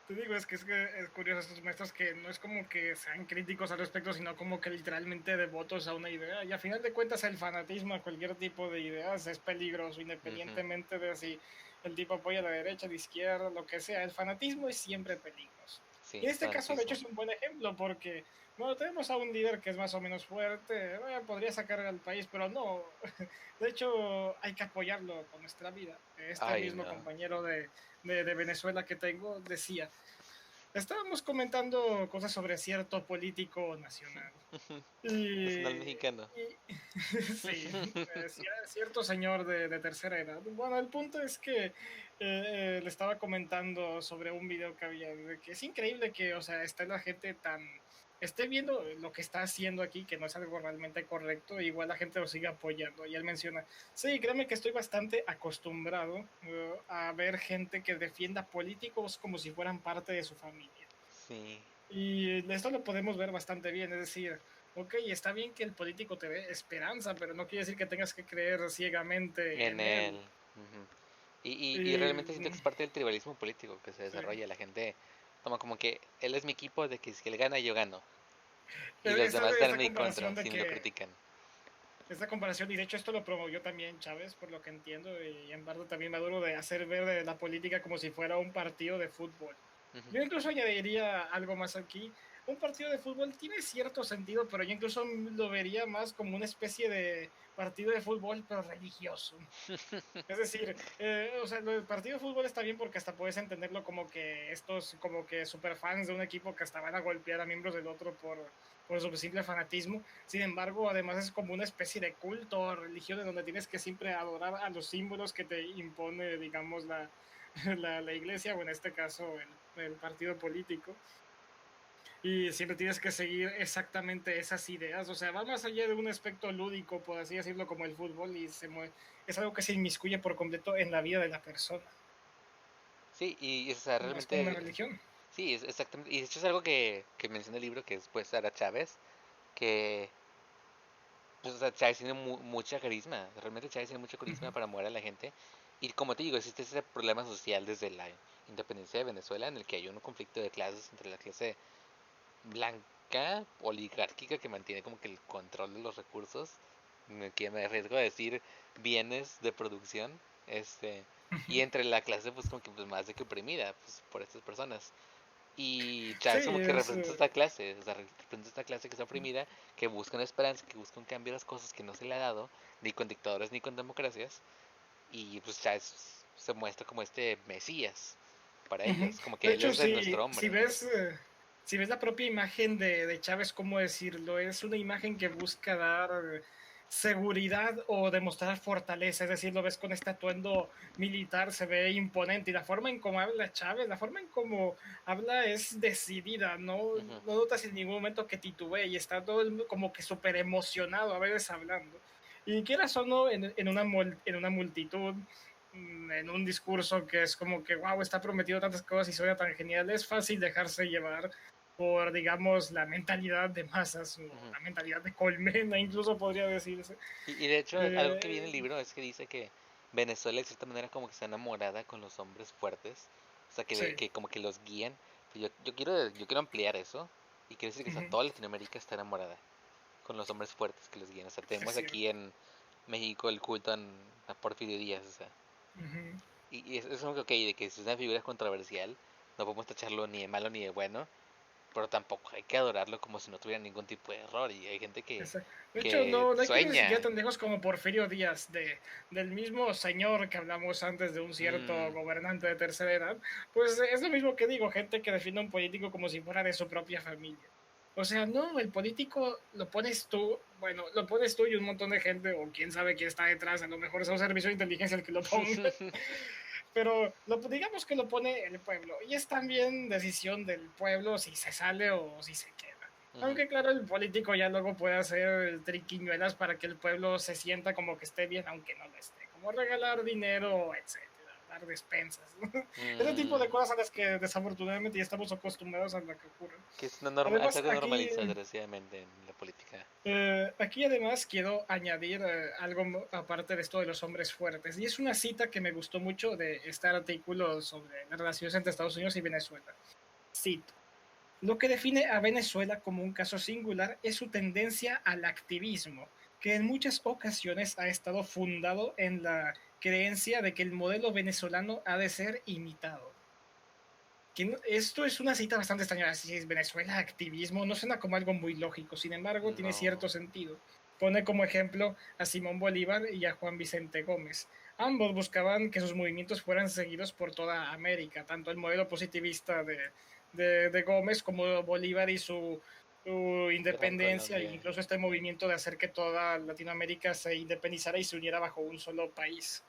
Te digo, que es curioso estos maestros que no es como que sean críticos al respecto, sino como que literalmente devotos a una idea. Y a final de cuentas el fanatismo a cualquier tipo de ideas es peligroso, Ujú. independientemente de si el tipo apoya a la derecha, a la izquierda, lo que sea. El fanatismo es siempre peligroso. Y Sí, en este caso, de hecho, fanatismo. es un buen ejemplo porque, bueno, tenemos a un líder que es más o menos fuerte, podría sacar al país, pero no. De hecho, hay que apoyarlo con nuestra vida. Este Ay, mismo no. compañero de Venezuela que tengo decía, estábamos comentando cosas sobre cierto político nacional. Nacional Y, mexicano. sí, cierto señor de tercera edad. Bueno, el punto es que le estaba comentando sobre un video que había, de que es increíble que, o sea, esté la gente tan, esté viendo lo que está haciendo aquí, que no es algo realmente correcto, e igual la gente lo sigue apoyando. Y él menciona, sí, créeme que estoy bastante acostumbrado a ver gente que defienda políticos como si fueran parte de su familia. Sí, Y esto lo podemos ver bastante bien, es decir, ok, está bien que el político te dé esperanza, pero no quiere decir que tengas que creer ciegamente en en él. él. Ujú. Y realmente siento Y, que es parte del tribalismo político que se sí. desarrolla. La gente toma como que él es mi equipo, de que si él gana, yo gano. Y los demás están en Esta mi comparación contra, de si me lo que, critican. esta comparación, y de hecho esto lo promovió también Chávez, por lo que entiendo, y en parte también Maduro, de hacer ver de la política como si fuera un partido de fútbol. Ujú. Yo incluso añadiría algo más aquí. Un partido de fútbol tiene cierto sentido, pero yo incluso lo vería más como una especie de partido de fútbol, pero religioso. Es decir, o sea, el partido de fútbol está bien porque hasta puedes entenderlo como que estos, como que super fans de un equipo que hasta van a golpear a miembros del otro por su simple fanatismo. Sin embargo, además es como una especie de culto o religión en donde tienes que siempre adorar a los símbolos que te impone, digamos, la iglesia o en este caso el partido político. Y siempre tienes que seguir exactamente esas ideas. O sea, va más allá de un aspecto lúdico, por así decirlo, como el fútbol, y es algo que se inmiscuye por completo en la vida de la persona. Sí, y o sea, No es como una realmente, religión. sí, es exactamente. Y de hecho es algo que menciona el libro, que después Sara Chávez, que pues, o sea, Chávez tiene mucha carisma. Realmente Chávez tiene mucho Uh carisma -huh. para mover a la gente. Y como te digo, existe ese problema social desde la independencia de Venezuela, en el que hay un conflicto de clases entre la clase blanca, oligárquica, que mantiene como que el control de los recursos, que me arriesgo a decir bienes de producción, Uh y -huh. entre la clase pues como que pues, más de que oprimida pues, por estas personas. Y Sí, Chávez como que es. representa esta clase, o sea, representa esta clase que está oprimida, que busca una esperanza, que busca un cambio de las cosas que no se le ha dado, ni con dictadores ni con democracias, y pues Chávez se muestra como este mesías para Uh -huh. ellos, como De que él hecho, es nuestro hombre. si ves la propia imagen de Chávez, ¿cómo decirlo? Es una imagen que busca dar seguridad o demostrar fortaleza, es decir, lo ves con este atuendo militar, se ve imponente, y la forma en cómo habla Chávez, la forma en cómo habla es decidida, Ujú. no notas en ningún momento que titubee y está todo el mundo como que súper emocionado a veces hablando. Y quieras o no, en una multitud, en un discurso que es como que, wow, está prometido tantas cosas y suena tan genial, es fácil dejarse llevar por, digamos, la mentalidad de masas o Ujú. la mentalidad de colmena, incluso podría decirse. Y de hecho, algo que viene en Eh, el libro es que dice que Venezuela de cierta manera como que está enamorada con los hombres fuertes, o sea, sí. que como que los guían. Yo quiero ampliar eso y quiero decir que Uh o sea, -huh. toda Latinoamérica está enamorada con los hombres fuertes que los guían. O sea, Es tenemos aquí cierto. México el culto a Porfirio Díaz, o sea. Ujú. Y es como que, ok, de que si es una figura controversial, no podemos tacharlo ni de malo ni de bueno, pero tampoco hay que adorarlo como si no tuviera ningún tipo de error. Y hay gente Exacto. De hecho, que no hay que ir ni sueña. siquiera tan lejos como Porfirio Díaz, del mismo señor que hablamos antes de un cierto Mm, gobernante de tercera edad. Pues es lo mismo que digo, gente que defiende a un político como si fuera de su propia familia. O sea, no, el político lo pones tú, bueno, lo pones tú y un montón de gente, o quién sabe quién está detrás, a lo mejor es un servicio de inteligencia el que lo ponga, pero digamos que lo pone el pueblo, y es también decisión del pueblo si se sale o si se queda. ujú. Aunque claro, el político ya luego puede hacer triquiñuelas para que el pueblo se sienta como que esté bien, aunque no lo esté, como regalar dinero, etcétera, dar despensas. Ese tipo Mm, de cosas a las que desafortunadamente ya estamos acostumbrados a lo que ocurren. que es Además, algo normalizado, desgraciadamente, en la política. aquí además quiero añadir algo aparte de esto de los hombres fuertes, y es una cita que me gustó mucho de este artículo sobre las relaciones entre Estados Unidos y Venezuela. Cito: lo que define a Venezuela como un caso singular es su tendencia al activismo, que en muchas ocasiones ha estado fundado en la creencia de que el modelo venezolano ha de ser imitado. Esto es una cita bastante extraña. Si es Venezuela, activismo, no suena como algo muy lógico, sin embargo, tiene No. cierto sentido. Pone como ejemplo a Simón Bolívar y a Juan Vicente Gómez. Ambos buscaban que sus movimientos fueran seguidos por toda América, tanto el modelo positivista de Gómez como Bolívar y su Gran independencia, e Colombia. incluso este movimiento de hacer que toda Latinoamérica se independizara y se uniera bajo un solo país.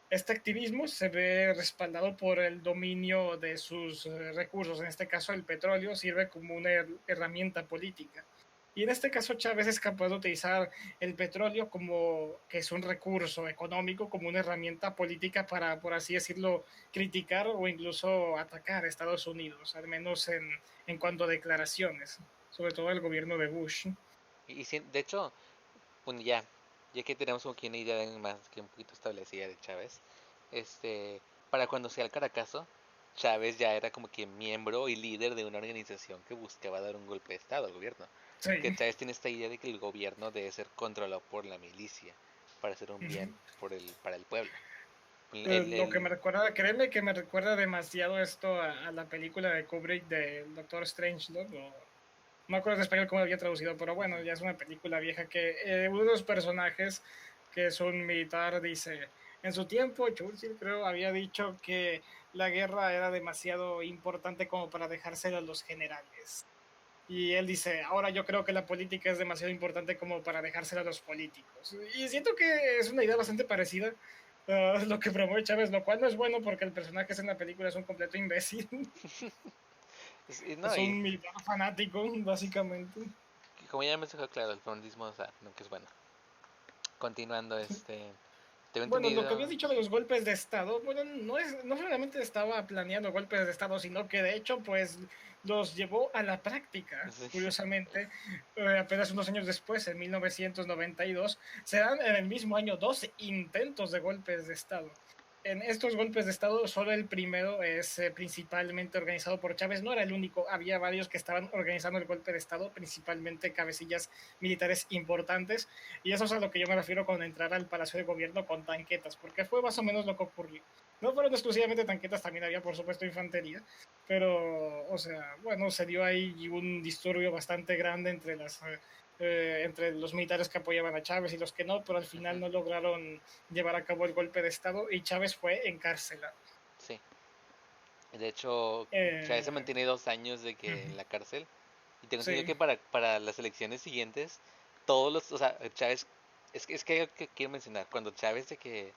Este activismo se ve respaldado por el dominio de sus recursos, en este caso el petróleo sirve como una herramienta política. Y en este caso Chávez es capaz de utilizar el petróleo como que es un recurso económico, como una herramienta política para, por así decirlo, criticar o incluso atacar a Estados Unidos, al menos en cuanto a declaraciones, sobre todo el gobierno de Bush. Y sí, de hecho, bueno, ya que tenemos como que una idea más que un poquito establecida de Chávez, este, para cuando sea el Caracazo, Chávez ya era como que miembro y líder de una organización que buscaba dar un golpe de estado al gobierno. Porque Sí. Chávez tiene esta idea de que el gobierno debe ser controlado por la milicia para hacer un Uh -huh. bien para el pueblo. El, Lo que el, me recuerda, créeme que me recuerda demasiado esto a la película de Kubrick del Doctor Strange, ¿no? No me acuerdo en español cómo lo había traducido, pero bueno, ya es una película vieja que uno de los personajes, que es un militar, dice, en su tiempo Churchill creo había dicho que la guerra era demasiado importante como para dejársela a los generales. Y él dice, ahora yo creo que la política es demasiado importante como para dejársela a los políticos. Y siento que es una idea Ujú. bastante parecida a lo que promueve Chávez, lo cual no es bueno porque el personaje en la película es un completo imbécil. No, Es y un militar fanático, básicamente. como ya me dejó claro, el frontismo, o sea, nunca es bueno. Continuando, tengo Bueno, lo que entendido. habías dicho de los golpes de Estado, bueno, no solamente estaba planeando golpes de Estado, sino que de hecho, pues los llevó a la práctica, Sí. curiosamente, apenas unos años después, en 1992, se dan en el mismo año 12 intentos de golpes de Estado. En estos golpes de Estado, solo el primero es principalmente organizado por Chávez, no era el único, había varios que estaban organizando el golpe de Estado, principalmente cabecillas militares importantes, y eso es a lo que yo me refiero con entrar al Palacio de Gobierno con tanquetas, porque fue más o menos lo que ocurrió. No fueron exclusivamente tanquetas, también había por supuesto infantería, pero, o sea, bueno, se dio ahí un disturbio bastante grande entre los militares que apoyaban a Chávez y los que no, pero al final Ujú. no lograron llevar a cabo el golpe de Estado y Chávez fue encarcelado. Sí. De hecho, Chávez se Eh, mantiene 2 años de uh que -huh. en la cárcel. Y tengo entendido Sí. que para las elecciones siguientes, o sea, Chávez, es que hay algo que quiero mencionar. Cuando Chávez de que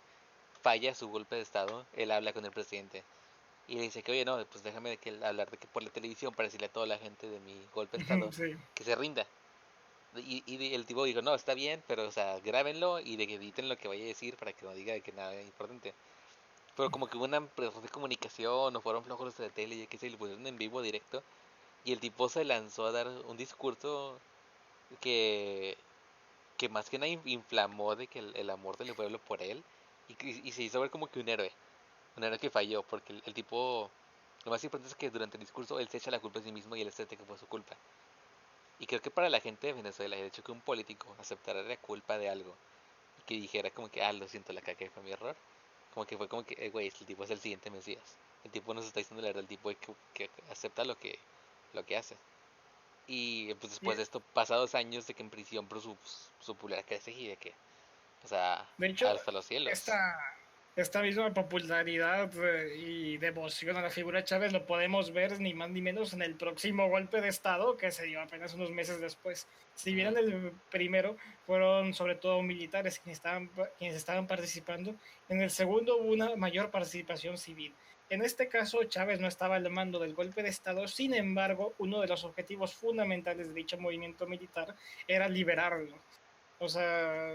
falla su golpe de estado, él habla con el presidente. Y le dice que, oye, no, pues déjame hablar de que por la televisión para decirle a toda la gente de mi golpe de estado Sí. que se rinda. Y el tipo dijo, no, está bien, pero, o sea, grábenlo y de que editen lo que vaya a decir para que no diga de que nada es importante. Pero como que hubo una error de comunicación o fueron flojos los de la tele y que se lo pusieron en vivo directo. Y el tipo se lanzó a dar un discurso que, que más que nada inflamó de que el amor del pueblo por él. Y se hizo ver como que un héroe que falló, porque el tipo, lo más importante es que durante el discurso él se echa la culpa a sí mismo y él siente que fue su culpa. Y creo que para la gente de Venezuela, el hecho que un político aceptara la culpa de algo que dijera como que, lo siento, la cagué, fue mi error. Como que fue como que, güey, el tipo es el siguiente Mesías. El tipo nos está diciendo la verdad, el tipo que acepta lo que hace. Y pues Y, después de esto, pasados años de que en prisión, pero su popularidad crece y de que, o sea, de hecho, hasta los cielos. esta, esta misma popularidad y devoción a la figura de Chávez lo podemos ver ni más ni menos en el próximo golpe de Estado que se dio apenas unos meses después. Si bien Ujú. en el primero fueron sobre todo militares quienes estaban participando, en el segundo hubo una mayor participación civil. En este caso, Chávez no estaba al mando del golpe de Estado, sin embargo, uno de los objetivos fundamentales de dicho movimiento militar era liberarlo. O sea,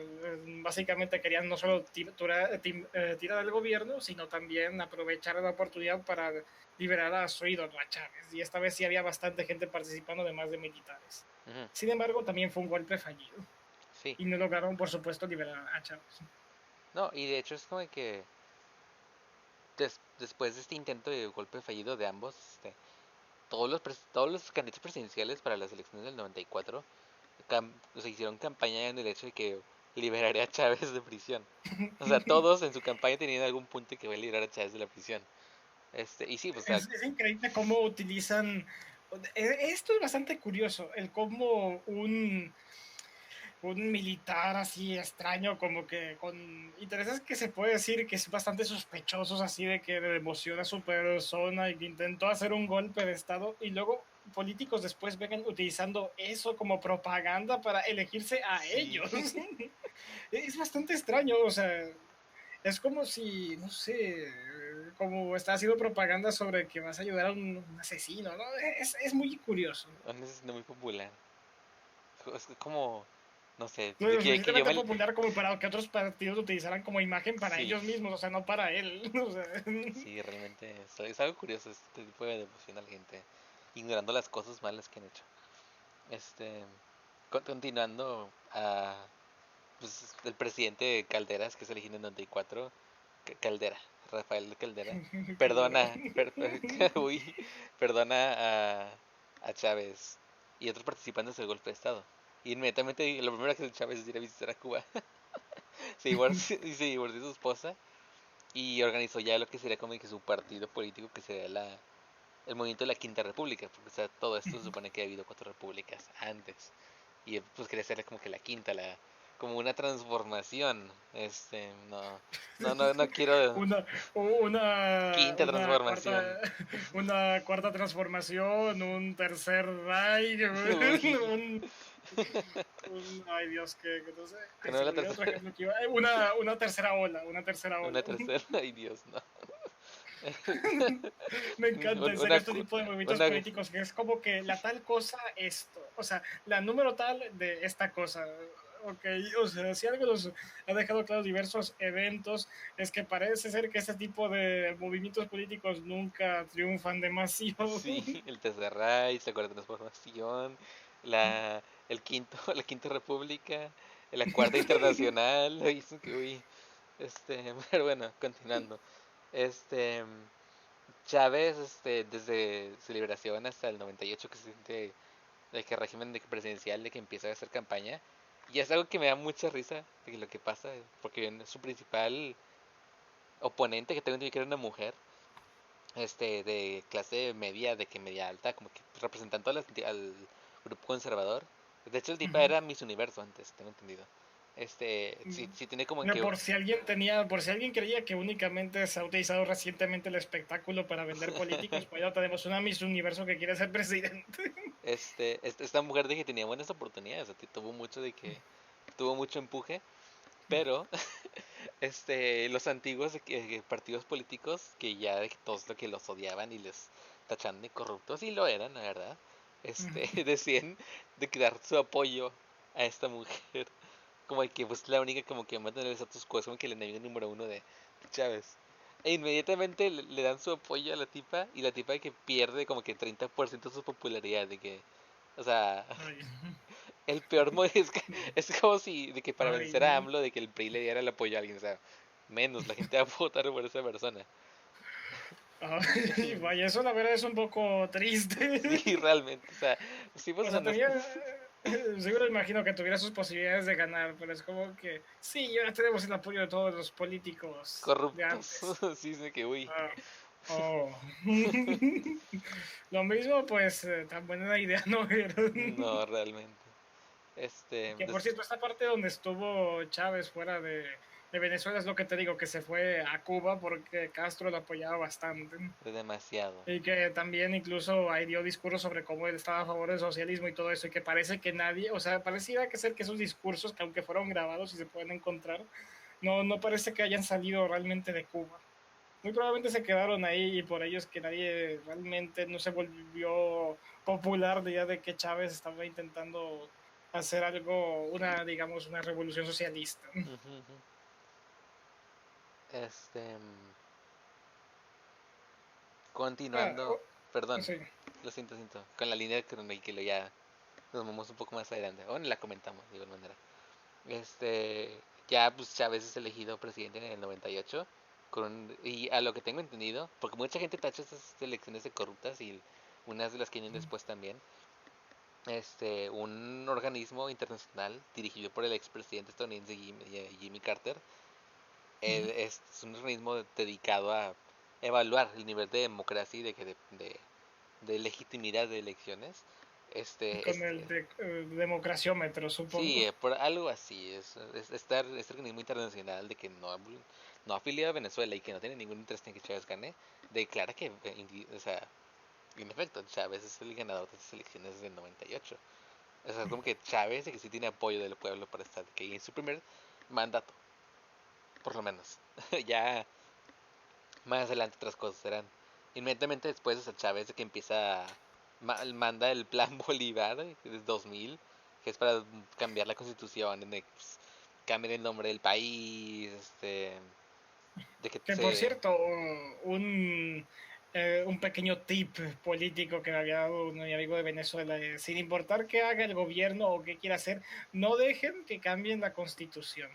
básicamente querían no solo tirar al gobierno, sino también aprovechar la oportunidad para liberar a su ídolo, a Chávez. Y esta vez sí había bastante gente participando, además de militares. Ujú. Sin embargo, también fue un golpe fallido. Sí. Y no lograron, por supuesto, liberar a Chávez. No, y de hecho es como que después de este intento de golpe fallido de ambos, todos los candidatos presidenciales para las elecciones del 94 o sea, hicieron campaña en el hecho de que liberaría a Chávez de prisión. O sea, todos en su campaña tenían algún punto que va a liberar a Chávez de la prisión. Y sí, pues, o sea, Es increíble cómo utilizan... Esto es bastante curioso, el cómo un militar así extraño, como que con intereses que se puede decir que es bastante sospechosos, así de que emociona a su persona y que intentó hacer un golpe de Estado y luego políticos después vengan utilizando eso como propaganda para elegirse a sí. ellos. Es bastante extraño, o sea, es como si, no sé, como está haciendo propaganda sobre que vas a ayudar a un asesino, ¿no? Es muy curioso. Un asesino muy popular. Es como, no sé, No de es lo que yo suficientemente me... popular como para que otros partidos lo utilizaran como imagen para Sí, ellos mismos, o sea, no para él. O sea, sí, realmente es algo curioso este tipo de devoción a la gente, ignorando las cosas malas que han hecho. Este, continuando pues, el presidente Calderas, que es elegido en 94, Caldera, Rafael Caldera, Caldera. perdona, uy, perdona a Chávez y otros participantes del golpe de Estado. Y inmediatamente lo primero que hace Chávez es ir a visitar a Cuba. Se divorció de su esposa y organizó ya lo que sería como que su partido político, que sería el movimiento de la Quinta República, porque o sea, todo esto se supone que ha habido 4 repúblicas antes. Y pues quería hacerle como que la quinta, como una transformación. No quiero Una, una, quinta una transformación. cuarta, una cuarta transformación, un tercer Reich, Uy, ay Dios, que no sé, que ay, no se la me olvidó otro tercera, ejemplo que iba, una tercera ola, una tercera una ola. tercera, ay Dios, no. Me encanta, en serio, Una, este tipo de movimientos una, políticos que es como que la tal cosa, esto, o sea, la número tal de esta cosa. Ok, o sea, si algo nos ha dejado claros diversos eventos, es que parece ser que este tipo de movimientos políticos nunca triunfan demasiado. sí, el tercer Reich, la cuarta transformación, la, la quinta república, la cuarta internacional, uy, pero bueno, continuando. Este, Chávez, desde su liberación hasta el 98 que se siente de que régimen presidencial, de que empieza a hacer campaña, y es algo que me da mucha risa de lo que pasa, porque su principal oponente, que tengo entendido que era una mujer, de clase media, de que media alta, como que representando al grupo conservador. De hecho, el tipo era Miss Universo antes, tengo entendido. Sí, sí tiene como que... Por si alguien creía que únicamente se ha utilizado recientemente el espectáculo para vender políticos, pues ya tenemos una Miss Universo que quiere ser presidente. esta mujer de que tenía buenas oportunidades, o sea, tuvo mucho empuje, pero los antiguos partidos políticos que ya de que todos lo que los odiaban y les tachaban de corruptos y lo eran, la verdad, decían de que dar su apoyo a esta mujer, como que pues la única como que mantener el status quo, es como que el enemigo número uno de Chávez. E inmediatamente le dan su apoyo a la tipa y la tipa de que pierde como que 30% de su popularidad, de que, o sea, Ay, el peor modo es como si de que para ay, vencer a AMLO de que el PRI le diera el apoyo a alguien, o sea, menos, la gente va a votar por esa persona. vaya, eso la verdad es un poco Sí, triste. realmente, o sea, sí, pues, O o sea, sea, no, Seguro imagino que tuviera sus posibilidades de ganar, pero es como que sí, ya tenemos el apoyo de todos los políticos de Corruptos. antes. Sí, sé que, uy. Ah, oh. Lo mismo, pues, tan buena idea no era. No, realmente. Que por Pues, cierto, esta parte donde estuvo Chávez fuera de Venezuela es lo que te digo, que se fue a Cuba porque Castro lo apoyaba bastante. es demasiado. Y que también incluso ahí dio discursos sobre cómo él estaba a favor del socialismo y todo eso, y que parece que nadie, o sea, pareciera que ser que esos discursos, que aunque fueron grabados y se pueden encontrar, no parece que hayan salido realmente de Cuba. Muy probablemente se quedaron ahí y por ello es que nadie realmente no se volvió popular de ya de que Chávez estaba intentando hacer algo, una, digamos, una revolución socialista. Ujú, ujú. Este, Ah, continuando, perdón, sí. lo siento, con la línea cronológica que lo ya nos vamos un poco más adelante, o la comentamos de igual manera. Ya pues Chávez es elegido presidente en el 98, y a lo que tengo entendido, porque mucha gente tacha estas elecciones de corruptas y unas de las que vienen después también, un organismo internacional dirigido por el expresidente estadounidense Jimmy Carter, es un organismo dedicado a evaluar el nivel de democracia y de legitimidad de elecciones. Este, Con este, el democraciómetro, sí, supongo. por algo así, este organismo internacional de que no afiliado a Venezuela y que no tiene ningún interés en que Chávez gane, declara que, o sea, en efecto, Chávez es el ganador de estas elecciones del 98. O sea, es como que Chávez, de que sí tiene apoyo del pueblo para estar, que en su primer mandato, por lo menos. Ya más adelante otras cosas serán. Inmediatamente después, o sea, Chávez de que manda el plan Bolívar de 2000, que es para cambiar la constitución, donde pues, cambien el nombre del país, de que Que por cierto, un pequeño tip político que me había dado mi amigo de Venezuela, sin importar qué haga el gobierno o qué quiera hacer, no dejen que cambien la constitución.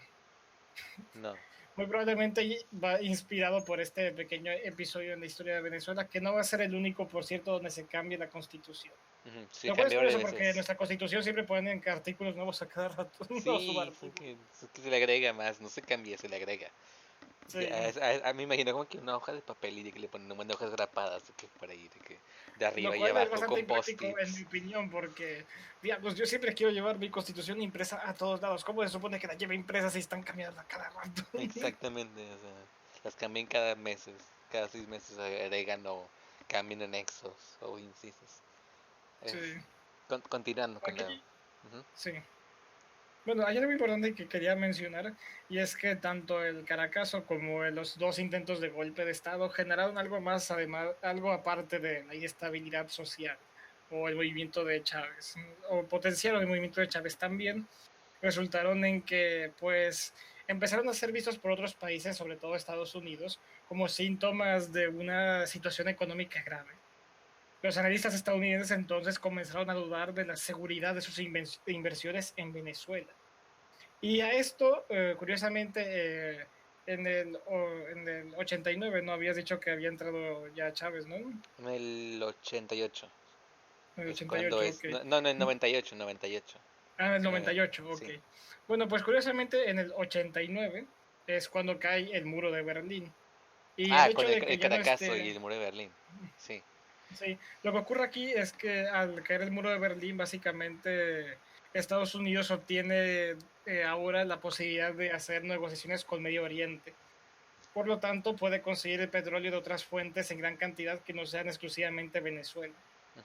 no. Muy probablemente va inspirado por este pequeño episodio en la historia de Venezuela, que no va a ser el único, por cierto, donde se cambie la constitución. Ujú, sí, Lo cual es cambió varias curioso porque en veces. nuestra constitución siempre ponen artículos nuevos a cada rato, nuevos Sí, subartículos. es que se le agrega más, no se cambia, se le agrega. Sí. Ya, me imagino como que una hoja de papel y de que le ponen un montón de hojas grapadas de que por ahí, de que de Lo arriba y cual es abajo bastante con impráctico en mi post-its. opinión, porque, digamos, yo siempre quiero llevar mi constitución impresa a todos lados. ¿Cómo se supone que la lleve impresa si están cambiando a cada rato? Exactamente, o sea, las cambian cada meses, cada 6 meses agregan o cambian anexos o incisos. Sí. Es, continuando con la... Aquí, Ujú. sí. Bueno, hay algo importante que quería mencionar y es que tanto el Caracazo como los dos intentos de golpe de Estado generaron algo más, además, algo aparte de la inestabilidad social o el movimiento de Chávez, o potenciaron el movimiento de Chávez también, resultaron en que pues empezaron a ser vistos por otros países, sobre todo Estados Unidos, como síntomas de una situación económica grave. Los analistas estadounidenses entonces comenzaron a dudar de la seguridad de sus inversiones en Venezuela. Y a esto, curiosamente, en el 89 no habías dicho que había entrado ya Chávez, ¿no? En En el 88 el es cuando 88, ok. es... No, no, en el 98, 98. Ah, en el Es cuando- 98, ok. sí, Bueno, pues curiosamente en el 89 es cuando cae el muro de Berlín. Y el ah, hecho con de que el ya no Caracazo y esté... el muro de Berlín. Sí. Sí, lo que ocurre aquí es que al caer el muro de Berlín, básicamente Estados Unidos obtiene ahora la posibilidad de hacer negociaciones con Medio Oriente. Por lo tanto, puede conseguir el petróleo de otras fuentes en gran cantidad que no sean exclusivamente Venezuela. Ujú.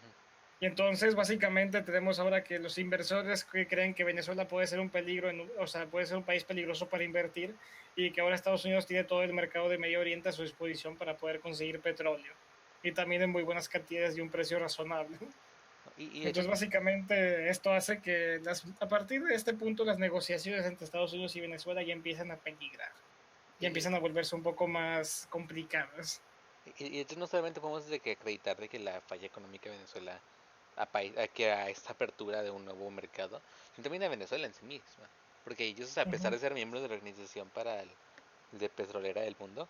Y entonces, básicamente, tenemos ahora que los inversores que creen que Venezuela puede ser un peligro, o sea, puede ser un país peligroso para invertir y que ahora Estados Unidos tiene todo el mercado de Medio Oriente a su disposición para poder conseguir petróleo. Y también en muy buenas cantidades y un precio razonable. Y de hecho, Entonces, básicamente, esto hace que a partir de este punto las negociaciones entre Estados Unidos y Venezuela ya empiezan a peligrar, ya y, empiezan a volverse un poco más complicadas. y de hecho no solamente podemos de que acreditar de que la falla económica de Venezuela que a esta apertura de un nuevo mercado, sino también a Venezuela en sí misma. Porque ellos, a pesar Ujú. de ser miembros de la Organización para de Petrolera del Mundo,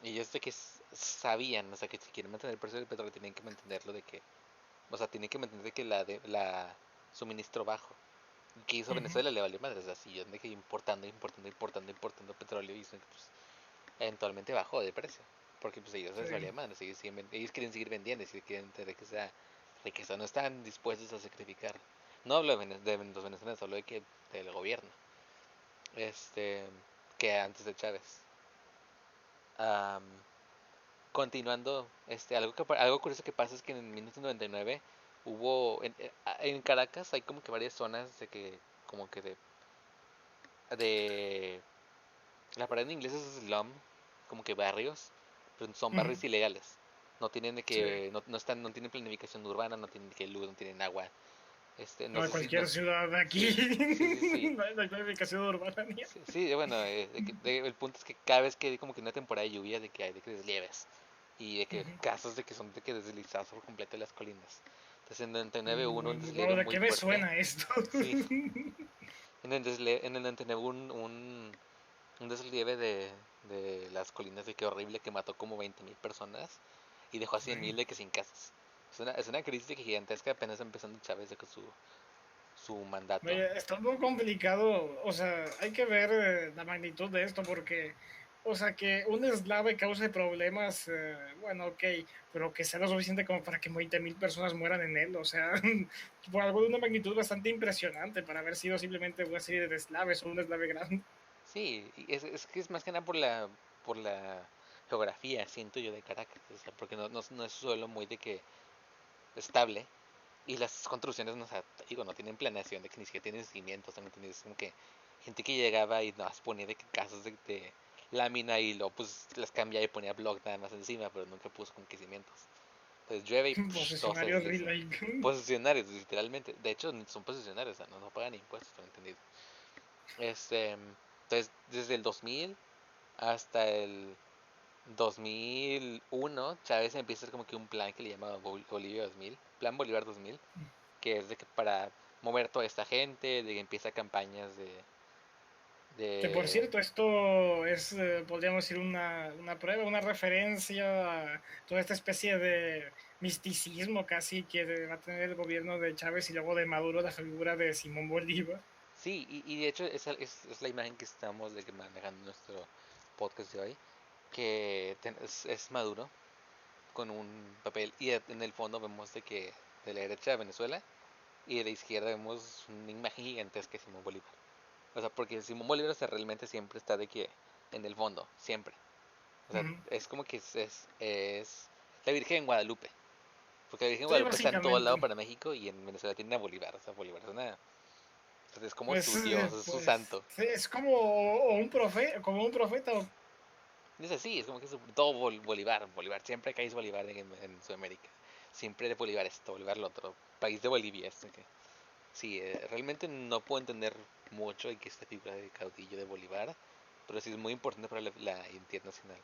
ellos de que sabían, o sea, que si quieren mantener el precio del petróleo tienen que mantenerlo de que, o sea, tienen que mantener de que la suministro bajo. ¿Qué hizo Ujú. Venezuela? Le valió madres, así, de que importando petróleo y pues, eventualmente bajó de precio. Porque pues ellos Sí. les valía madres, ellos quieren seguir vendiendo y si quieren tener que sea riqueza, no están dispuestos a sacrificar. No hablo de los venezolanos, hablo de que del gobierno, este, que antes de Chávez. Am, Continuando, algo curioso que pasa es que en 1999 hubo en Caracas hay como que varias zonas de que como que de la palabra en inglés es slum, como que barrios, pero son Ujú. barrios ilegales. No tienen de Sí. que no tienen planificación urbana, no tienen de que luz, no tienen agua. No No, sé si no cualquier ciudad de aquí. sí, sí. No hay planificación urbana ni. Sí, sí, bueno, el punto es que cada vez que hay como que una temporada de lluvia, de que hay de que deslieves y de que Ujú. casos de que son de que deslizados por completo de las colinas. Entonces en el 99 hubo un deslieve Wow, ¿de muy qué me fuerte. suena esto? Sí, en el 99 hubo un deslieve de las colinas de que horrible que mató como 20.000 personas y dejó a 100.000 de que sin casas. Es una crisis de que gigantesca apenas empezando Chávez de que su mandato. Vaya, está un poco complicado, o sea, hay que ver la magnitud de esto porque, o sea, que un eslave cause problemas, bueno, ok, pero que sea lo suficiente como para que 20.000 personas mueran en él, o sea, por algo de una magnitud bastante impresionante para haber sido simplemente una serie de eslaves o un eslave grande. Sí, y es que es más que nada por la geografía, siento yo, de Caracas, o sea, porque no es suelo muy de que estable y las construcciones, no, o sea, te digo, no tienen planeación, de que ni siquiera tienen cimientos, también tienes como que gente que llegaba y nada más ponía de que casas de lámina y luego pues las cambiaba y ponía block nada más encima, pero nunca puso como que cimientos. Entonces llueve y psh, todo se Posesionarios desliza. relay. Posicionarios, literalmente. De hecho, son posicionarios, o sea, no pagan impuestos, tengo entendido. Entonces, desde el 2000 hasta el 2001, Chávez empieza a hacer como que un plan que le llamaba Bolivia 2000, Plan Bolívar 2000, que es de que para mover toda esta gente, de que empieza campañas Que por de cierto, esto es, podríamos decir, una prueba, una referencia a toda esta especie de misticismo casi que va a tener el gobierno de Chávez y luego de Maduro la figura de Simón Bolívar. Sí, y de hecho es la imagen que estamos de que manejando en nuestro podcast de hoy, que es Maduro con un papel y en el fondo vemos de que de la derecha Venezuela y de la izquierda vemos una imagen gigantesca de Simón Bolívar. O sea, porque Simón Bolívar realmente siempre está de que en el fondo, siempre. O sea, Ujú. es como que es la Virgen en Guadalupe. Porque la Virgen en Sí, Guadalupe está en todo lado básicamente. para México y en Venezuela tiene a Bolívar. O sea, Bolívar es una, es como Pues, su dios, es su pues santo. sí, es como, como un profeta. Y es así, es como que todo Bolívar. Bolívar, siempre cae Bolívar en Sudamérica. Siempre de Bolívar esto, Bolívar lo otro. País de Bolivia, que sí, realmente no puedo entender mucho de que esta figura de caudillo de Bolívar, pero sí es muy importante para la identidad nacional.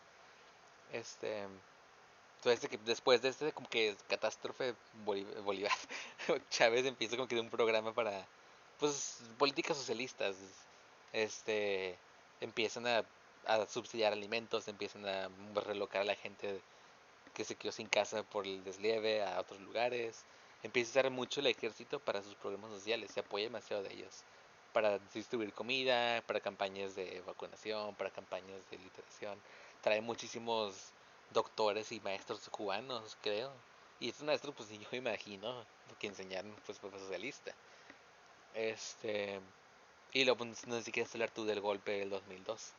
Este, entonces que después de este como que catástrofe Bolívar, Chávez empieza como que de un programa para pues políticas socialistas. Este empiezan a subsidiar alimentos, empiezan a relocar a la gente que se quedó sin casa por el deslieve a otros lugares. Empieza a usar mucho el ejército para sus programas sociales, se apoya demasiado de ellos. Para distribuir comida, para campañas de vacunación, para campañas de literación. Trae muchísimos doctores y maestros cubanos, creo. Y estos maestros, pues yo me imagino que enseñaron pues propio socialista. Este, y luego, pues, no sé si quieres hablar tú del golpe del 2002.